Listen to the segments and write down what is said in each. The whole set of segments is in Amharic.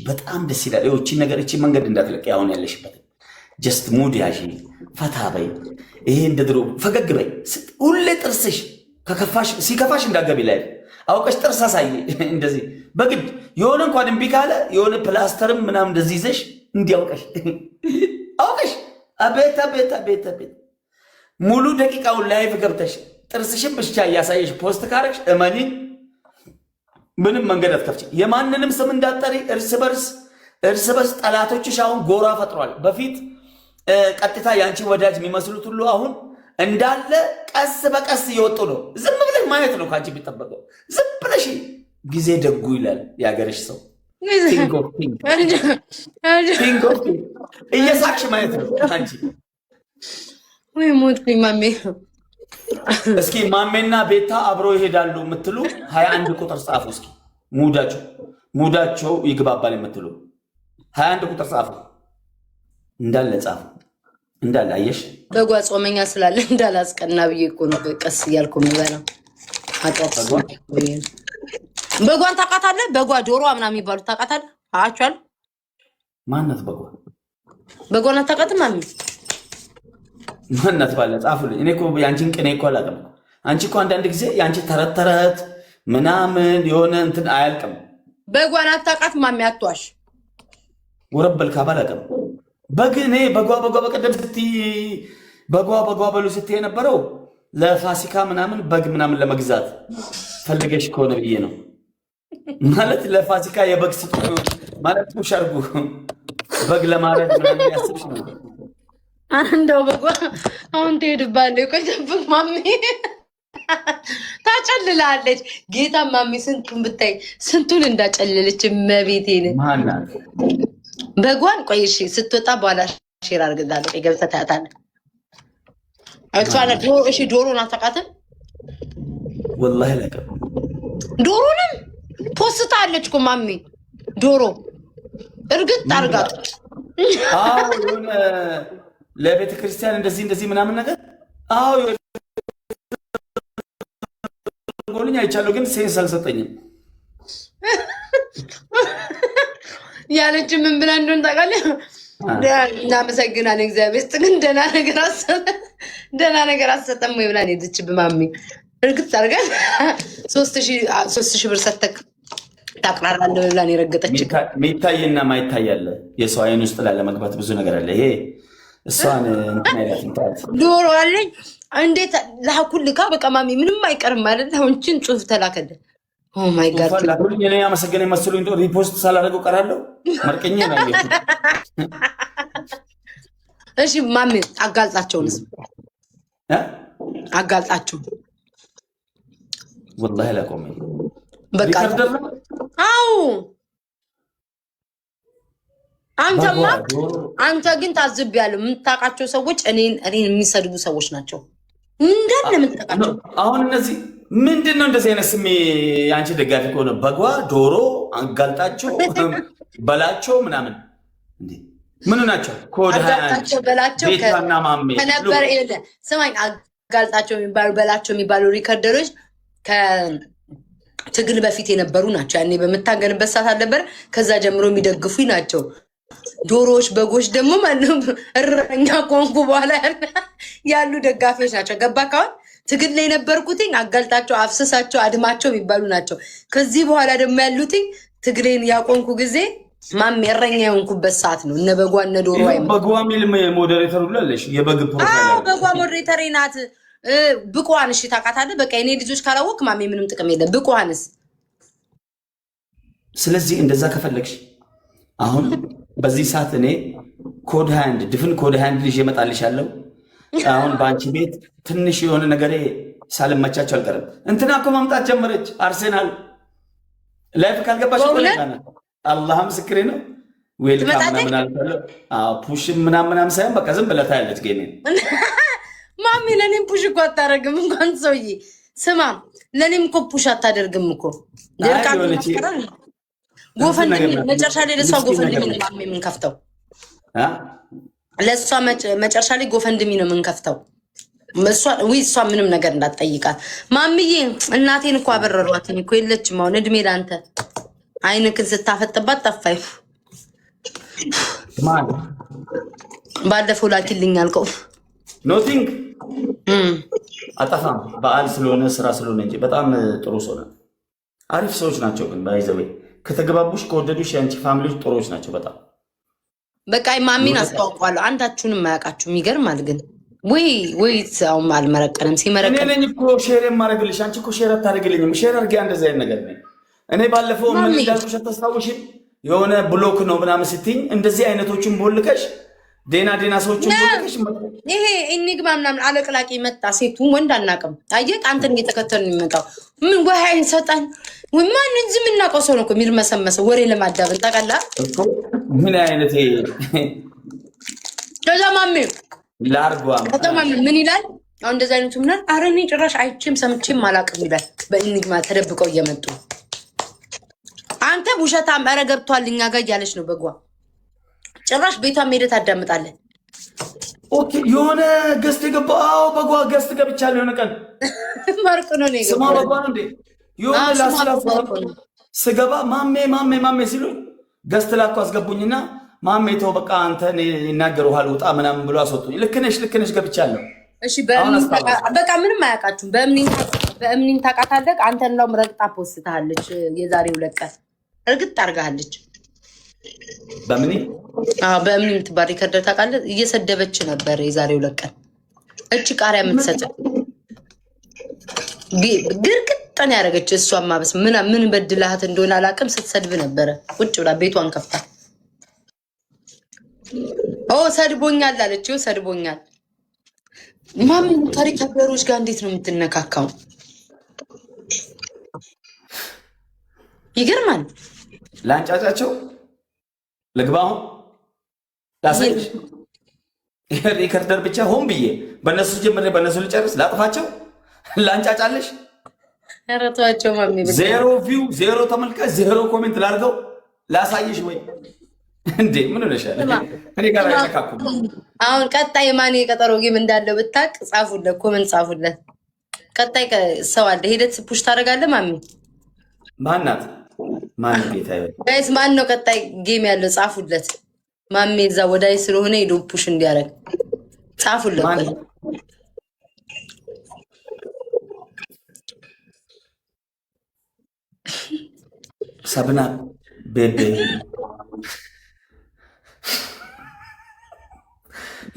በጣም ደስ ይላል። እቺ ነገር እቺ መንገድ እንዳትለቅ አሁን ያለሽበት ጀስት ሙድ ያዢ፣ ፈታ በይ። ይሄ እንደ ድሮ ፈገግ በይ። ሁሌ ጥርስሽ ከከፋሽ ሲከፋሽ እንዳገቢ ላይ አውቀሽ ጥርስ አሳይ። እንደዚህ በግድ የሆነ እንኳን እምቢ ካለ የሆነ ፕላስተርም ምናምን እንደዚህ ይዘሽ እንዲያውቀሽ አውቀሽ አቤት አቤት አቤት አቤት ሙሉ ደቂቃውን ላይቭ ገብተሽ ጥርስሽን ብቻ እያሳየሽ ፖስት ካረግሽ እመኒ ምንም መንገድ አትከፍቺ። የማንንም ስም እንዳጠሪ እርስ በርስ ጠላቶችሽ አሁን ጎራ ፈጥሯል። በፊት ቀጥታ ያንቺ ወዳጅ የሚመስሉት ሁሉ አሁን እንዳለ ቀስ በቀስ እየወጡ ነው። ዝም ብለሽ ማየት ነው ካንቺ የሚጠበቀው። ዝም ብለሽ ጊዜ ደጉ ይላል የሀገርሽ ሰው። እየሳቅሽ ማየት ነው አንቺ። ወይ ሞት ማሜ። እስኪ ማሜና ቤታ አብሮ ይሄዳሉ የምትሉ 21 ቁጥር ጻፉ። እስኪ ሙዳቸው ይግባባል የምትሉ 21 ቁጥር ጻፉ። እንዳለ ጻፉ። እንዳለ አየሽ፣ በጓ ጾመኛ ስላለ እንዳላስቀና ብዬ እኮ ነው ቀስ እያልኩ የምበላው። በጓን ታውቃታለህ? በጓ ዶሮ ምናምን የሚባሉት ታውቃታለህ? አያችኋል? ማናት በጓ? በጓን አታውቃትም? ማሚ ማናት ባለ ጻፉልኝ። እኔ እኮ ያንቺን ቅኔ እኮ አላውቅም። አንቺ እኮ አንዳንድ ጊዜ ያንቺ ተረት ምናምን የሆነ እንትን አያልቅም። በጓን አታውቃትም? ማሚ አትዋሽ። ወረበል ካባል አላውቅም። በግ እኔ በጓ በቀደም ስትይ በጓ በሉ ስትይ የነበረው ለፋሲካ ምናምን በግ ምናምን ለመግዛት ፈልገሽ ከሆነ ብዬ ነው። ማለት ለፋሲካ የበግ ስጡ ማለት ሸርጉ በግ ለማረድ ምናምን ያስብሽ ነው። እንደው በጓ አሁን ትሄድባለህ። ቆይ ጠብቅ ማሚ ታጨልላለች። ጌታ ማሚ ስንቱን ብታይ ስንቱን እንዳጨለለች መቤቴን ማናት በጓን። ቆይ እሺ ስትወጣ በኋላ ሼር አድርግልሃለሁ። ቆይ ገብተህ ታያታለህ። እሺ ዶሮን አታውቃትም? ወላሂ አላውቅም። ዶሮንም ፖስታ አለች እኮ ማሚ ዶሮ እርግጥ አድርጋት። አዎ የሆነ ለቤተ ክርስቲያን እንደዚህ ምናምን ነገር አዎ ጎልኛ አይቻለሁ፣ ግን ሴንስ አልሰጠኝም። ያለች ምን ብላ እንደሆነ ታውቃለህ? እናመሰግናለን እግዚአብሔር ይስጥልን ደህና ነገር አሰጠም ወይ ብላ ሄደች በማሚ እርግጥ አድርገን 3000 ብር ሰተክ ታቅራራለህ ብላ ነው የረገጠች። የሚታይና ማይታያለ የሰው አይን ውስጥ ላለመግባት ብዙ ነገር አለ። ይሄ እሷን እንትን አይላት እንታት ዶሮ አለኝ እንዴት ላኩልካ በቃ ማሚ ምንም አይቀርም ማለት ነው። እንችን ጽሁፍ ተላከለ። ኦ ማይ ጋድ ላኩልኝ። እኔ ያመሰገነ መስሎኝ እንደው ሪፖስት ሳላደርገው ቀራለሁ። መርቀኛ ነው ያለው። እሺ ማሚ አጋልጣቸውንስ አጋልጣቸው ወላሂ ላቆም በቃ አው አንተ ግን ታዝብያለሁ። የምታውቃቸው ሰዎች እኔን የሚሰድቡ ሰዎች ናቸው እንዳለ የምታውቃቸው። አሁን እነዚህ ምንድነው እንደዚህ አይነት ስሜ አንቺ ደጋፊ ከሆነ በጓ ዶሮ አጋልጣቸው በላቸው ምናምን እንዴ ምን ናቸው? ኮድ አጋልጣቸው በላቸው ቤታና ማሜ ከነበር ይለ ስማኝ አጋልጣቸው የሚባሉ በላቸው የሚባሉ ሪከርደሮች ከትግል በፊት የነበሩ ናቸው። ያኔ በምታገንበት ሰዓት አልነበረ ከዛ ጀምሮ የሚደግፉኝ ናቸው። ዶሮዎች በጎች ደግሞ ማንም እረኛ ኮንኩ በኋላ ያሉ ደጋፊዎች ናቸው። ገባ ካሁን ትግል ላይ የነበርኩትኝ አጋልጣቸው አፍስሳቸው አድማቸው የሚባሉ ናቸው። ከዚህ በኋላ ደግሞ ያሉትኝ ትግሌን ያቆንኩ ጊዜ ማም እረኛ የሆንኩበት ሰዓት ነው። እነ በጓ እነ ዶሮ በጓ ሚል ሞዴሬተር ብላለሽ። የበግ ፕሮፋይል በጓ ሞዴሬተር ናት። ብቁዋን እሺ ታውቃታለህ። በቃ የኔ ልጆች ካላወቅ ማሜ ምንም ጥቅም የለም። ብቁዋንስ ስለዚህ እንደዛ ከፈለግሽ አሁን በዚህ ሰዓት እኔ ኮድ 21 ድፍን ኮድ 21 ልጅ እመጣልሻለሁ። አሁን በአንቺ ቤት ትንሽ የሆነ ነገሬ ሳልመቻቸው አልቀርም። እንትና እኮ መምጣት ጀመረች። አርሴናል ላይፍ ካልገባሽ አላህ ምስክሬ ነው። ዌልካም ምናምን አልፈለው ፑሽ ምናምን ሳይሆን በቃ ዝም ብለህ ታያለች ጌሜን። ማሚ ለኔም ፑሽ እኮ አታደርግም። እንኳን ሰውዬ ስማ ለኔም እኮ ፑሽ አታደርግም እኮ ጎፈንድሚ መጨረሻ ላይ ለሷ ጎፈንድሚ ነው ማሚ የምንከፍተው። ለሷ መጨረሻ ላይ ጎፈንድሚ ነው የምንከፍተው። እሷ ምንም ነገር እንዳትጠይቃት ማሚዬ። እናቴን እኮ አበረሯትኝ እኮ የለችም። አሁን እድሜ ለአንተ አይንክን ስታፈጥባት ጠፋይ ማን ባለፈው ላኪልኝ አልከው ኖቲንግ አጠፋም በዓል ስለሆነ ስራ ስለሆነ እንጂ በጣም ጥሩ ሰው ነው። አሪፍ ሰዎች ናቸው። ግን ባይዘዌ ከተገባቡሽ ከወደዱሽ የአንቺ ፋሚሊዎች ጥሩዎች ናቸው በጣም በቃ ማሚን አስተዋውቋለሁ። አንዳችሁንም ማያውቃችሁ ይገርማል። ግን ወይ አሁን አልመረቀንም። ሲመረቀን እኔ ነኝ እኮ ሼር የማደርግልሽ። አንቺ እኮ ሼር አታደርግልኝም። ሼር አድርጌ እንደዚህ አይነት ነገር ነኝ እኔ። ባለፈው ምን እንዳልኩሽ አታስታውሽም? የሆነ ብሎክ ነው ምናምን ስትይኝ እንደዚህ አይነቶችን ቦልከሽ ዴና ሰዎችን ቦልከሽ ይሄ ኢኒግማ ምናምን አለቅላቂ መጣ። ሴቱ ወንድ አናውቅም። አየህ አንተን እየተከተልን የሚመጣው ምን ወሃይን ሰጣን ወይ ማን እንጂ የምናውቀው ሰው ነው እኮ የሚርመሰመሰው ወሬ ለማዳበል ጠቀላ ምን አይነት ከዛ ማሜ ላርጓ ከተማም ምን ይላል? አሁን እንደዛ አይነቱ ምናል አረኔ ጭራሽ አይቼም ሰምቼም አላውቅም ይላል። በኢኒግማ ተደብቀው እየመጡ አንተ ውሸታም ኧረ ገብቷል እኛ ጋር እያለች ነው በጓ ጭራሽ ቤቷን ሄደህ ታዳምጣለህ። ኦኬ የሆነ ገስት የገባው በጓ ገስት ገብቻለሁ። የሆነ ቀን ማርቆ ነው ነው ስማ በጓ ነው እንዴ የሆነ ላስላስ ስገባ ማሜ ሲሉኝ ገስት ላኩ አስገቡኝና ማሜ ተው በቃ አንተ ይናገሩሃል ውጣ ምናምን ብሎ አስወጡኝ። ልክ ነሽ ገብቻለሁ። እሺ በቃ ምንም አያውቃችሁም። በእምኒን ታውቃታለህ። አንተ እንደውም ረግጣ ፖስትሃለች የዛሬ 2 ቀን እርግጥ አድርጋለች። በእምኒ የምትባል ሪከርደር ታውቃለህ? እየሰደበች ነበር የዛሬ 2 ቀን። እቺ ቃሪያ የምትሰጥ ግርግጥን ያደረገች እሷ ማበስ ምን በድላሃት እንደሆነ አላውቅም። ስትሰድብ ነበረ ቁጭ ብላ ቤቷን ከፍታ ሰድቦኛል አለች። ሰድቦኛል ማምን ከሪከርደሮች ጋር እንዴት ነው የምትነካካው? ይገርማል። ላንጫጫቸው ልግባው ላሳይሽ። ሪከርደር ብቻ ሆን ብዬ በእነሱ ጀምሬ በእነሱ ልጨርስ ላጥፋቸው ላንጫጫለሽ። ኧረ ተዋቸው ማሚ። 0 ቪው 0 ተመልካች 0 ኮሜንት ላድርገው ላሳይሽ ወይ እንዴ? ምን ሆነሻል? እኔ ጋር አይነካኩ። አሁን ቀጣይ ማን የቀጠሮ ጌም እንዳለው ብታቅ ጻፉለት፣ ኮሜንት ጻፉለት። ቀጣይ ሰው አለ ሄደት ፑሽ ታደርጋለህ ማሚ። ማናት ማን ጌታ ይወል ጋይስ ማን ነው ቀጣይ ጌም ያለው? ጻፉለት። ማሚ እዛ ወዳይ ስለሆነ ሄዶ ፑሽ እንዲያደርግ ጻፉለት። ሰብና ቤቤ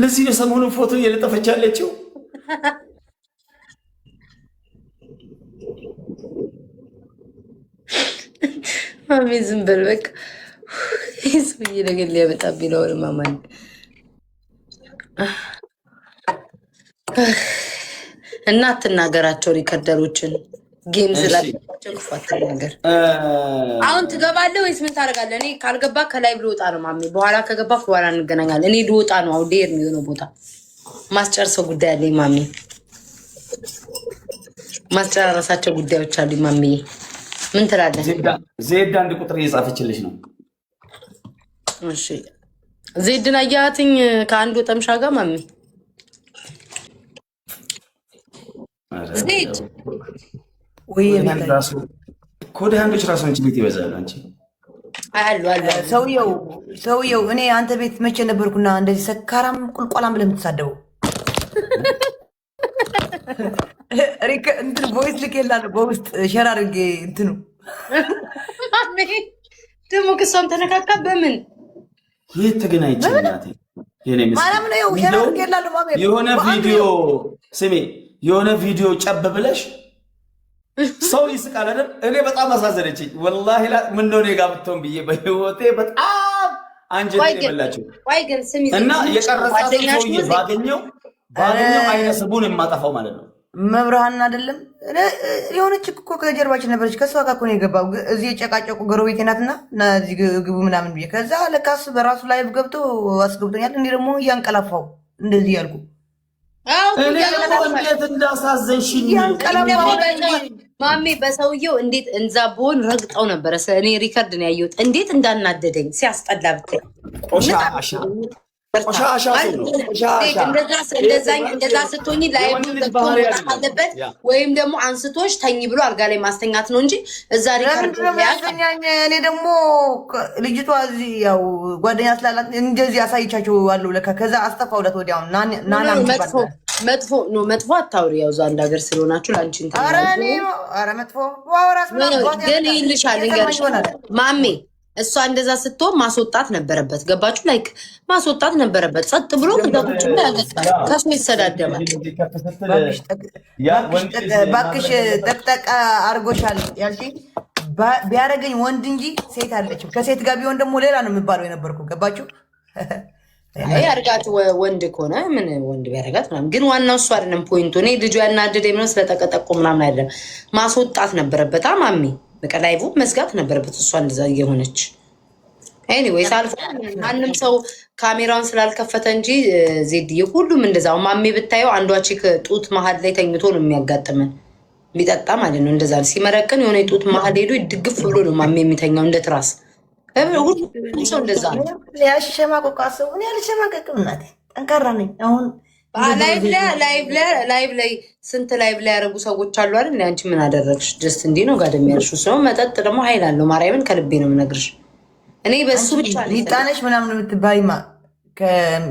ለዚህ ነው ሰሞኑን ፎቶ እየለጠፈች ያለችው። ማሚ ዝም በል በቃ። ሰውዬ ነገር ሊያመጣብኝ ነው። ማማን እና አትናገራቸው ሪከርደሮችን ጌም ስላቸው ክፋት ነገር። አሁን ትገባለህ ወይስ ምን ታደርጋለህ? እኔ ካልገባ ከላይ ልወጣ ነው ማሚ። በኋላ ከገባ በኋላ እንገናኛለን። እኔ ልወጣ ነው። አሁን ዴር የሚሆነው ቦታ ማስጨርሰው ጉዳይ አለኝ ማሚ። ማስጨራረሳቸው ጉዳዮች አሉኝ ማሚ። ምን ትላለህ? ዜድ 1 ቁጥር እየጻፈችልሽ ነው። እሺ ዜድን አያትኝ ከአንድ ወጠምሻ ጋር ማሚ። ዜድ ወይ ኮድ አንዶች ራሱ አንቺ ቤት ይበዛል። አንቺ አሉ ሰውየው እኔ አንተ ቤት መቼ ነበርኩና እንደዚህ ሰካራም ቁልቋላም ብለህ የምትሳደበው? እንትን ቮይስ ልኬልሃለሁ በውስጥ ሸር አድርጌ እንትኑ ደግሞ ክሷም ተነካካ። በምን የት ተገናኝቼ እናቴ ማለም ነው ሸር አድርጌልሃለሁ ማሜ። የሆነ ቪዲዮ ስሜ የሆነ ቪዲዮ ጨብ ብለሽ ሰው ይስቃል አይደል? እኔ በጣም አሳዘነችኝ ወላሂ። ምን ነው እኔ ጋር ብትሆን ብዬ በህይወቴ በጣም አንጀት የበላችሁ እና የቀረጻት ሰውዬ ባገኘው አይነ ስቡን የማጠፋው ማለት ነው። መብርሃን አይደለም የሆነች እኮ ከጀርባችን ነበረች። ከሷ ጋር እኮ ነው የገባው። እዚህ የጨቃጨቁ ጎረቤቴ ናትና እና እዚህ ግቡ ምናምን ብዬ ከዛ ለካስ በራሱ ላይቭ ገብቶ አስገብቶኛል። እኔ ደግሞ እያንቀላፋው እንደዚህ ያልኩ እንዴት እንዳሳዘንሽኝ ማሜ። በሰውየው እንዴት እንዛ በሆን ረግጠው ነበረ። እኔ ሪከርድ ነው ያየሁት። እንዴት እንዳናደደኝ ሲያስጠላ ብታይ። እንደዛ ስትሆኝ ላይቡን ዘግቶ መውጣት አለበት፣ ወይም ደግሞ አንስቶሽ ተኝ ብሎ አልጋ ላይ ማስተኛት ነው እንጂ እዛ ሪከርድ እኔ ደግሞ ልጅቷ እዚህ ያው ጓደኛ ስላላት እንደዚህ አሳይቻቸው አለው ለካ ከዛ አስጠፋውለት ወዲያው ናና መጥፎ አታውሪ። ያው እዛ አንድ ሀገር ስለሆናችሁ ለአንቺ እንትን ኧረ መጥፎ ዋውራስ ግን ይልሻል እንገርሽ ማሜ እሷ እንደዛ ስትሆን ማስወጣት ነበረበት። ገባችሁ? ላይክ ማስወጣት ነበረበት። ጸጥ ብሎ ከዛቶች ላይ ያገጣል። ከሱ ይሰዳደማል። ባክሽ ጠቅጠቃ አርጎሻል ያልሽኝ ቢያደርገኝ ወንድ እንጂ ሴት አለችም። ከሴት ጋር ቢሆን ደግሞ ሌላ ነው የሚባለው የነበርኩ። ገባችሁ? አይ አርጋት ወንድ ከሆነ ምን ወንድ ቢያደርጋት ምናምን፣ ግን ዋናው እሱ አይደለም ፖይንቱ። እኔ ልጁ ያናደደኝ ነው ስለተቀጠቁ ምናምን አይደለም። ማስወጣት ነበረበት። ማሚ በቃ ላይቡ መዝጋት ነበረበት። እሷ እንደዛ እየሆነች ኤኒዌይስ አልፎ ማንም ሰው ካሜራውን ስላልከፈተ እንጂ ዜድዬ ሁሉም እንደዛው። ማሜ ብታየው አንዷ ቺክ ጡት መሀል ላይ ተኝቶ ነው የሚያጋጥመን ቢጠጣ ማለት ነው። እንደዛ ሲመረቅን የሆነ ጡት መሀል ሄዶ ድግፍ ብሎ ነው ማሜ የሚተኛው እንደ ትራስ። ሁሉም ሰው እንደዛ ነው። ያልሸማቀቅ ሰው እኔ ያልሸማቀቅም እናቴ ጠንካራ ነኝ። አሁን ላይቭ ላይ ስንት ላይቭ ላይ ያደረጉ ሰዎች አሉ አይደል? አንቺ ምን አደረግሽ? ጀስት እንዲህ ነው ጋር የሚያርሹ ሰው መጠጥ ደግሞ ኃይል አለው። ማርያምን ከልቤ ነው የምነግርሽ። እኔ በሱ ብቻ ሊጣነሽ ምናምን የምትባይማ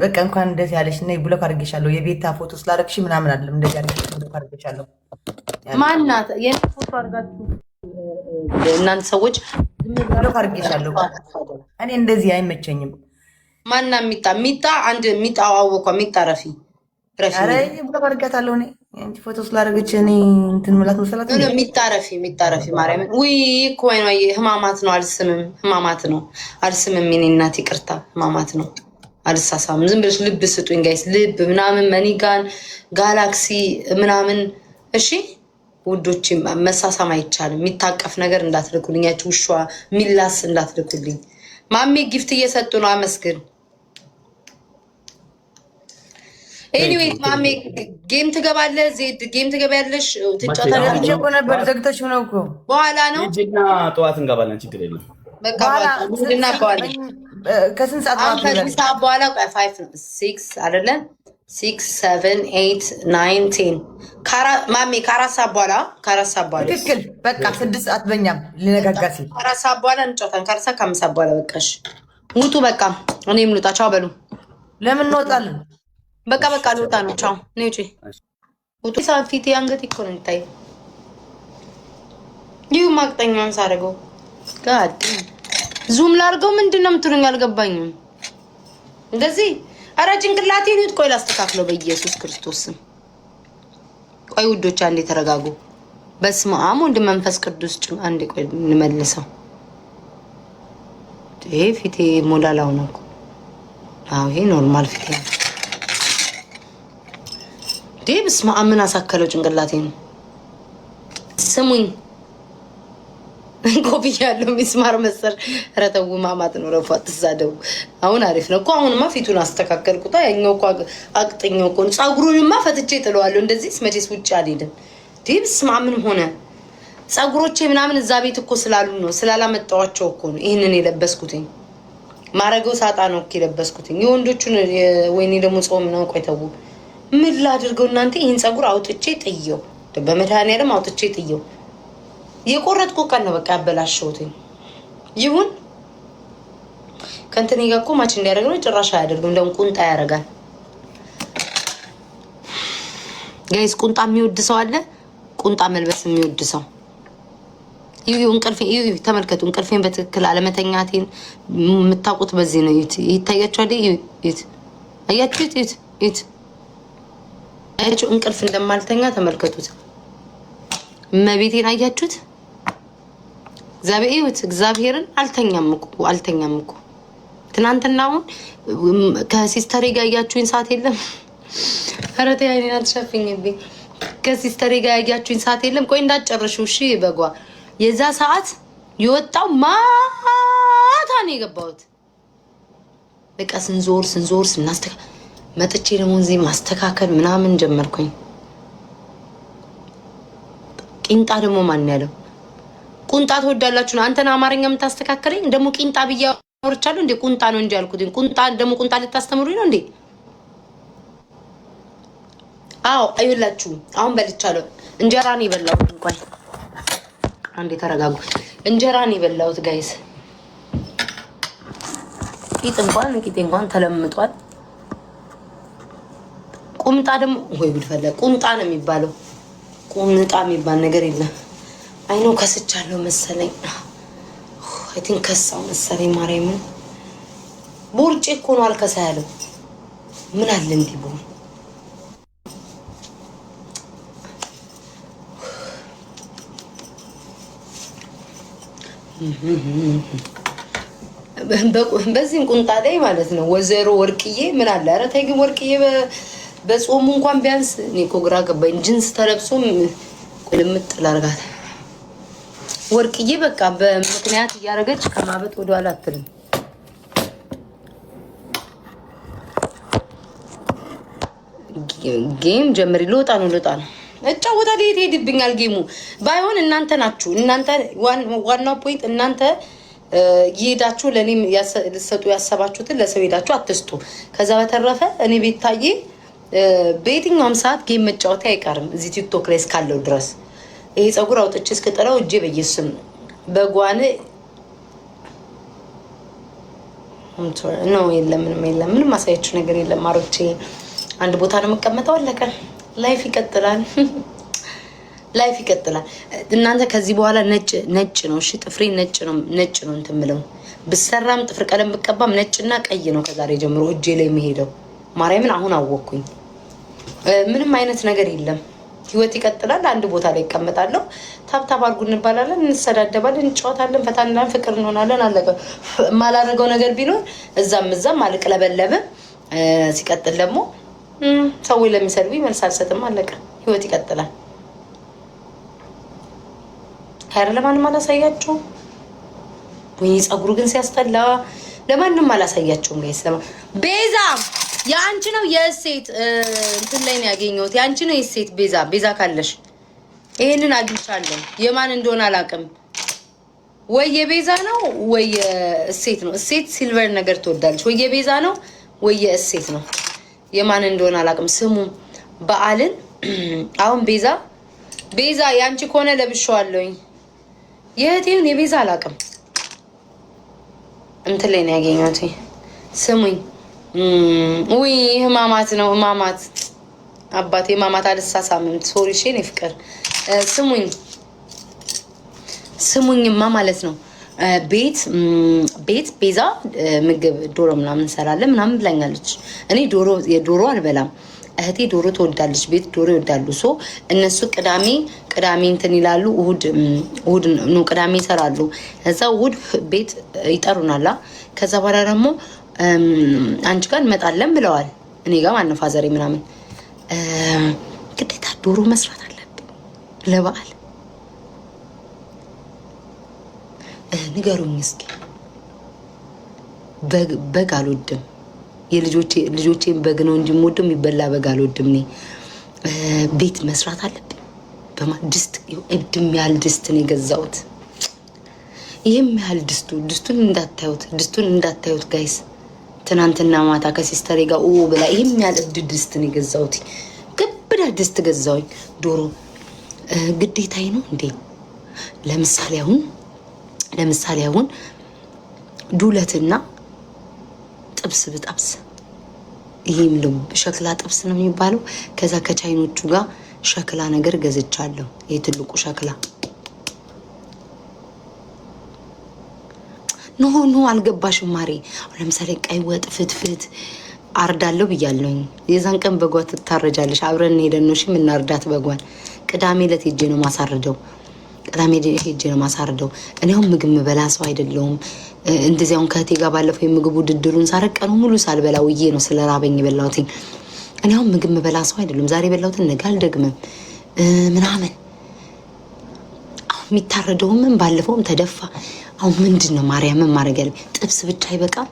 በቃ እንኳን እንደዚህ ያለሽ እና ብሎክ አድርጌሻለሁ። የቤታ ፎቶ ስላደረግሽ ምናምን አለም እንደዚህ አድርጌሽ ብሎክ አድርጌሻለሁ። ማናት የኔ ፎቶ አድርጋችሁ እናንተ ሰዎች ብሎክ አድርጌሻለሁ። እኔ እንደዚህ አይመቸኝም። ማና ሚጣ አንድ ሚጣ አወኳ ሚጣ ረፊ ኧረ ብሎክ አድርጌያታለሁ። እኔ አንቺ ፎቶ ስላደረገች እኔ እንትን ምላት መሰላት ሚጣ ረፊ ማርያምን ውይ እኮ ወይ ነው ህማማት ነው አልስምም። ህማማት ነው አልስምም። የኔ እናት ይቅርታ ህማማት ነው አልሳሳም። ዝም ብለሽ ልብ ስጡኝ ጋይስ፣ ልብ ምናምን መኒጋን ጋላክሲ ምናምን። እሺ ውዶች መሳሳም አይቻልም። የሚታቀፍ ነገር እንዳትልኩልኝ። ያቺ ውሿ ሚላስ እንዳትልኩልኝ። ማሜ ጊፍት እየሰጡ ነው። አመስግን። ኤኒዌይስ ማሜ ጌም ትገባለህ። ዜድ ጌም ትገባለሽ። ትጫወታለሽ ነበር ዘግተሽ ነው እኮ በኋላ ነው እጅና ጠዋት እንገባለን። ችግር የለም። በቃ ምንድና በኋላ ከስንት ሰዓት በኋላ 5 ነው 6 አይደለም 6 7 8 9 10 ማሜ ከአራት ሰዓት በኋላ ትክክል። በቃ 6 ሰዓት በእኛም ሊነጋጋ ሲል ከአራት ሰዓት በኋላ እንጫወታለን። ከአራት ሰዓት ከአምስት ሰዓት በኋላ በቃ እሺ ውጡ። በቃ እኔም ልውጣ። ቻው በሉ። ለምን እንወጣለን? በቃ ልውጣ ነው። ቻው ነይ ውጪ ውጡ። ሰዓት ፊቴ አንገት እኮ ነው የሚታየው። ይሁ ማቅጠኛውን ሳደርገው ጋድ ዙም ላድርገው። ምንድን ነው የምትሉኝ? አልገባኝም። እንደዚህ ኧረ ጭንቅላቴን ይውጥ። ቆይ ላስተካክለው በኢየሱስ ክርስቶስ ስም። ቆይ ውዶች አንዴ ተረጋጉ። በስመ አብ ወልድ መንፈስ ቅዱስ አንዴ ቆይ እንመልሰው። ይሄ ፊቴ ሞላላው ነው። አዎ ይሄ ኖርማል ፊቴ ነው። በስመ አብ ምን አሳከለው ጭንቅላቴን። ስሙኝ ኮፍያ ያለው ሚስማር መሰር ረተው ማማት ነው። ረፏ ተዛደው አሁን አሪፍ ነው እኮ። አሁንማ ፊቱን አስተካከልኩታ። ያኛው እኮ አቅጥኛው እኮ ጸጉሩንማ ፈትቼ ጥለዋለሁ። እንደዚህ ስመቼስ ውጭ አልሄድም። ዲብስ ማምን ሆነ ጸጉሮቼ ምናምን እዛ ቤት እኮ ስላሉ ነው ስላላመጣዋቸው እኮ ነው ይሄንን የለበስኩትኝ። ማረገው ሳጣ ነው እኮ የለበስኩትኝ። የወንዶቹን ወይኔ ደግሞ ጾም ነው። ቆይ ተው ምን ላድርገው እናንተ። ይሄን ጸጉር አውጥቼ ጥየው በመድኃኒዓለም አውጥቼ ጥየው የቆረጥኩ ቀን ነው በቃ ያበላሸሁት። ይሁን ከእንትኔ ጋር እኮ ማች እንዲያደርግ ነው። ጭራሽ አያደርግም። እንደውም ቁንጣ ያደርጋል። ጋይስ ቁንጣ የሚወድ ሰው አለ። ቁንጣ መልበስ የሚወድ ሰው ይሁ እንቅልፌ ይሁ ተመልከቱ። እንቅልፌን በትክክል አለመተኛቴን የምታውቁት በዚህ ነው። ይታያችኋል። ይሁት አያችሁት? ይሁት አያችሁ እንቅልፍ እንደማልተኛ ተመልከቱት። መቤቴን አያችሁት? እግዚአብሔርን አልተኛም እኮ ትናንትና። አሁን ከሲስተሬ ጋር ያያችሁኝ ሰዓት የለም። ኧረ ተይ አይኔን አትሸፍኝብኝ። ከሲስተሬ ጋር ያያችሁኝ ሰዓት የለም። ቆይ እንዳትጨርሹ እሺ። በጓ የዛ ሰዓት የወጣው ማታ ነው የገባሁት። በቃ ስንዞር ስናስተካክል መጥቼ ደግሞ እዚህ ማስተካከል ምናምን ጀመርኩኝ። ቂንጣ ደግሞ ማን ያለው ቁንጣ ትወዳላችሁ ነው? አንተና አማርኛ የምታስተካክለኝ ደግሞ ቂንጣ ብያ አውርቻለሁ እንዴ? ቁንጣ ነው እንጂ ያልኩት። ቁንጣ ደግሞ ቁንጣ ልታስተምሩኝ ነው እንዴ? አዎ አይላችሁ። አሁን በልቻለሁ። እንጀራ ነው የበላሁት። እንኳን አንዴ ተረጋጉ። እንጀራ ነው የበላሁት ጋይስ። ቂጥ እንኳን ተለምጧል። ቁምጣ ደግሞ ወይ ጉድ ፈለ። ቁምጣ ነው የሚባለው። ቁምጣ የሚባል ነገር የለም። አይኖ ከስቻለሁ መሰለኝ። አይ ቲንክ ከሳው መሰለኝ። ማርያምን ቦርጬ እኮ ነው አልከሳ ያለው። ምን አለ እንዲህ ቦ በዚህም ቁንጣ ላይ ማለት ነው። ወዘሮ ወርቅዬ ምን አለ? ኧረ ተይ ግን ወርቅዬ በጾሙ እንኳን ቢያንስ እኔ እኮ ግራ ገባኝ። ጅንስ ተለብሶም ልምጥ ላርጋት ወርቅዬ በቃ በምክንያት እያደረገች ከማበጥ ወደኋላ አትልም። ጌም ጀምሪ። ልወጣ ነው እጫወታለሁ። የት ሄድብኛል ጌሙ? ባይሆን እናንተ ናችሁ። እናንተ ዋናው ፖይንት እናንተ ይሄዳችሁ ለኔ ልሰጡ ያሰባችሁትን ለሰው ሄዳችሁ አትስጡ። ከዛ በተረፈ እኔ ቤታዬ በየትኛውም ሰዓት ጌም መጫወት አይቀርም እዚህ ቲክቶክ ላይ እስካለው ድረስ። ይሄ ፀጉር አውጥቼ እስክጥለው እጄ በየስም በጓን ነው። የለም ምንም ማሳያችሁ ነገር የለም። ማሮቼ አንድ ቦታ ነው የምቀመጠው። አለቀ። ላይፍ ይቀጥላል። ላይፍ ይቀጥላል። እናንተ ከዚህ በኋላ ነጭ ነው። እሺ ጥፍሬ ነጭ ነው እንትን የምለው ብሰራም ጥፍር ቀለም ብቀባም ነጭና ቀይ ነው ከዛሬ ጀምሮ እጄ ላይ የሚሄደው። ማርያምን አሁን አወቅኩኝ። ምንም አይነት ነገር የለም። ህይወት ይቀጥላል። አንድ ቦታ ላይ ይቀመጣለሁ። ታብታብ አድርጉ እንባላለን፣ እንሰዳደባለን፣ እንጫወታለን፣ ፈታንዳን ፍቅር እንሆናለን። አለቀ። የማላደርገው ነገር ቢኖር እዛም አልቅለበለብም። ሲቀጥል ደግሞ ሰዎች ለሚሰድቡ መልስ አልሰጥም። አለቀ። ህይወት ይቀጥላል። ሀይር ለማንም አላሳያቸውም። ወይ ፀጉሩ ግን ሲያስጠላ ለማንም አላሳያቸውም። ጋይስ ቤዛ የአንቺ ነው የእሴት እንትን ላይ ነው ያገኘሁት። የአንቺ ነው የእሴት ቤዛ ካለሽ ይሄንን አግኝቻለሁ። የማን እንደሆነ አላውቅም። ወይ የቤዛ ነው ወይ የእሴት ነው። እሴት ሲልቨር ነገር ትወዳለች። ወይ የቤዛ ነው ወይ የእሴት ነው። የማን እንደሆነ አላውቅም። ስሙ በዓልን አሁን ቤዛ የአንቺ ከሆነ ለብሼዋለሁኝ። የእህቴን የቤዛ አላውቅም። እንትን ላይ ነው ያገኘሁት። ስሙኝ ውይ ህማማት ነው ህማማት አባቴ ህማማት አልሳሳምም። ሶሪ እሺ ነው ፍቅር ስሙኝማ ማለት ነው። ቤት ቤዛ ምግብ ዶሮ ምናምን እንሰራለን ምናምን ብላኛለች። እኔ የዶሮ አልበላም። እህቴ ዶሮ ትወዳለች። ቤት ዶሮ ይወዳሉ። ሶ እነሱ ቅዳሜ እንትን ይላሉ። እሁድ ነው ቅዳሜ ይሰራሉ። ከዛ እሁድ ቤት ይጠሩናላ። ከዛ በኋላ ደግሞ አንቺ ጋር እንመጣለን ብለዋል። እኔ ጋር ማነው ፋዘሬ ምናምን ግዴታ ዶሮ መስራት አለብን ለበዓል። ንገሩኝ እስኪ። በግ አልወድም። የልጆቼን በግ ነው እንጂ የምወደው የሚበላ በግ አልወድም። እኔ ቤት መስራት አለብኝ። ድስት እድም ያህል ድስት ነው የገዛሁት። ይህም ያህል ድስቱን እንዳታዩት ጋይስ። ትናንትና ማታ ከሲስተሬ ጋር ብላ ይህም ያህል ድስት ነው የገዛሁት። ግብዳ ድስት ገዛሁኝ። ዶሮ ግዴታዬ ነው እንዴ? ለምሳሌ አሁን ዱለትና ጥብስ ብጠብስ፣ ይሄም ሸክላ ጥብስ ነው የሚባለው። ከዛ ከቻይኖቹ ጋር ሸክላ ነገር ገዝቻለሁ። ይሄ ትልቁ ሸክላ ኖ አልገባሽም ማሬ። ለምሳሌ ቀይ ወጥ ፍትፍት አርዳለሁ ብያለሁኝ። የዛን ቀን በጓ ትታረጃለሽ። አብረን ሄደን ነው እሺ የምናርዳት በጓን። ቅዳሜ ዕለት ሄጄ ነው ማሳርደው። እኔ አሁን ምግብ ምበላ ሰው አይደለሁም። እንደዚህ አሁን ከእህቴ ጋር ባለፈው የምግብ ውድድሩን ሳረግ ቀኑ ሙሉ ሳልበላ ውዬ ነው ስለራበኝ የበላሁት። እኔ አሁን ምግብ ምበላ ሰው አይደለሁም። ዛሬ የበላሁትን ነገ አልደግምም ምናምን። አሁን የሚታረደው ምን ባለፈውም ተደፋ። አሁን ምንድን ነው ማርያምን ማድረግ ያለ? ጥብስ ብቻ አይበቃም?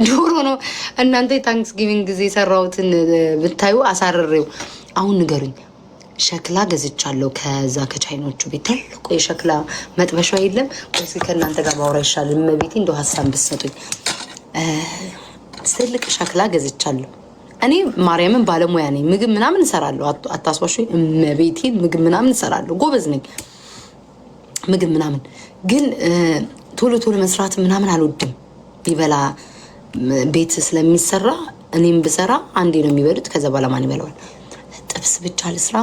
ዶሮ ነው። እናንተ የታንክስ ጊቪንግ ጊዜ የሰራሁትን ብታዩ አሳርሬው። አሁን ንገሩኝ ሸክላ ገዝቻለሁ ከዛ ከቻይኖቹ ቤት ትልቁ የሸክላ መጥበሻ የለም ወይስ ከእናንተ ጋር ባወራ ይሻላል? እመቤቴ እንደው ሀሳብ ብትሰጡኝ። ትልቅ ሸክላ ገዝቻለሁ። እኔ ማርያምን ባለሙያ ነኝ። ምግብ ምናምን እሰራለሁ። አታስዋሹኝ። እመቤቴን ምግብ ምናምን እሰራለሁ። ጎበዝ ነኝ ምግብ ምናምን። ግን ቶሎ ቶሎ መስራት ምናምን አልወድም። ይበላ ቤት ስለሚሰራ እኔም ብሰራ አንዴ ነው የሚበሉት። ከዛ በኋላ ማን ይበላዋል? ጥብስ ብቻ ልስራ?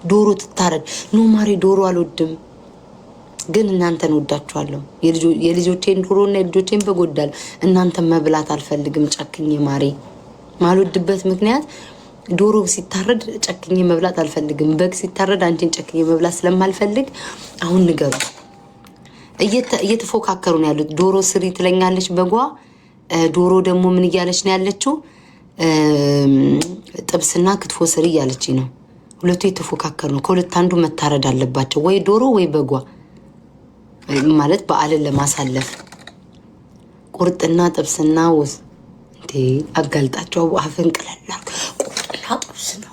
ዶሮ ትታረድ? ኖ ማሬ ዶሮ አልወድም። ግን እናንተን ወዳችኋለሁ። የልጆቼን ዶሮና የልጆቼን በግ ወዳለሁ። እናንተን መብላት አልፈልግም ጨክኜ ማሬ። ማልወድበት ምክንያት ዶሮ ሲታረድ ጨክኜ መብላት አልፈልግም። በግ ሲታረድ አንቺን ጨክኜ መብላት ስለማልፈልግ አሁን ንገሩ። እየተፎካከሩ ነው ያሉት። ዶሮ ስሪ ትለኛለች በጓ። ዶሮ ደግሞ ምን እያለች ነው ያለችው? ጥብስና ክትፎ ስሪ እያለች ነው። ሁለቱ የተፎካከሩ ነው። ከሁለት አንዱ መታረድ አለባቸው፣ ወይ ዶሮ ወይ በጓ። ማለት በዓልን ለማሳለፍ ቁርጥና ጥብስና ውስ እንዴ አጋልጣቸው አፍን ቅለላል። ቁርጥና ጥብስ ነው።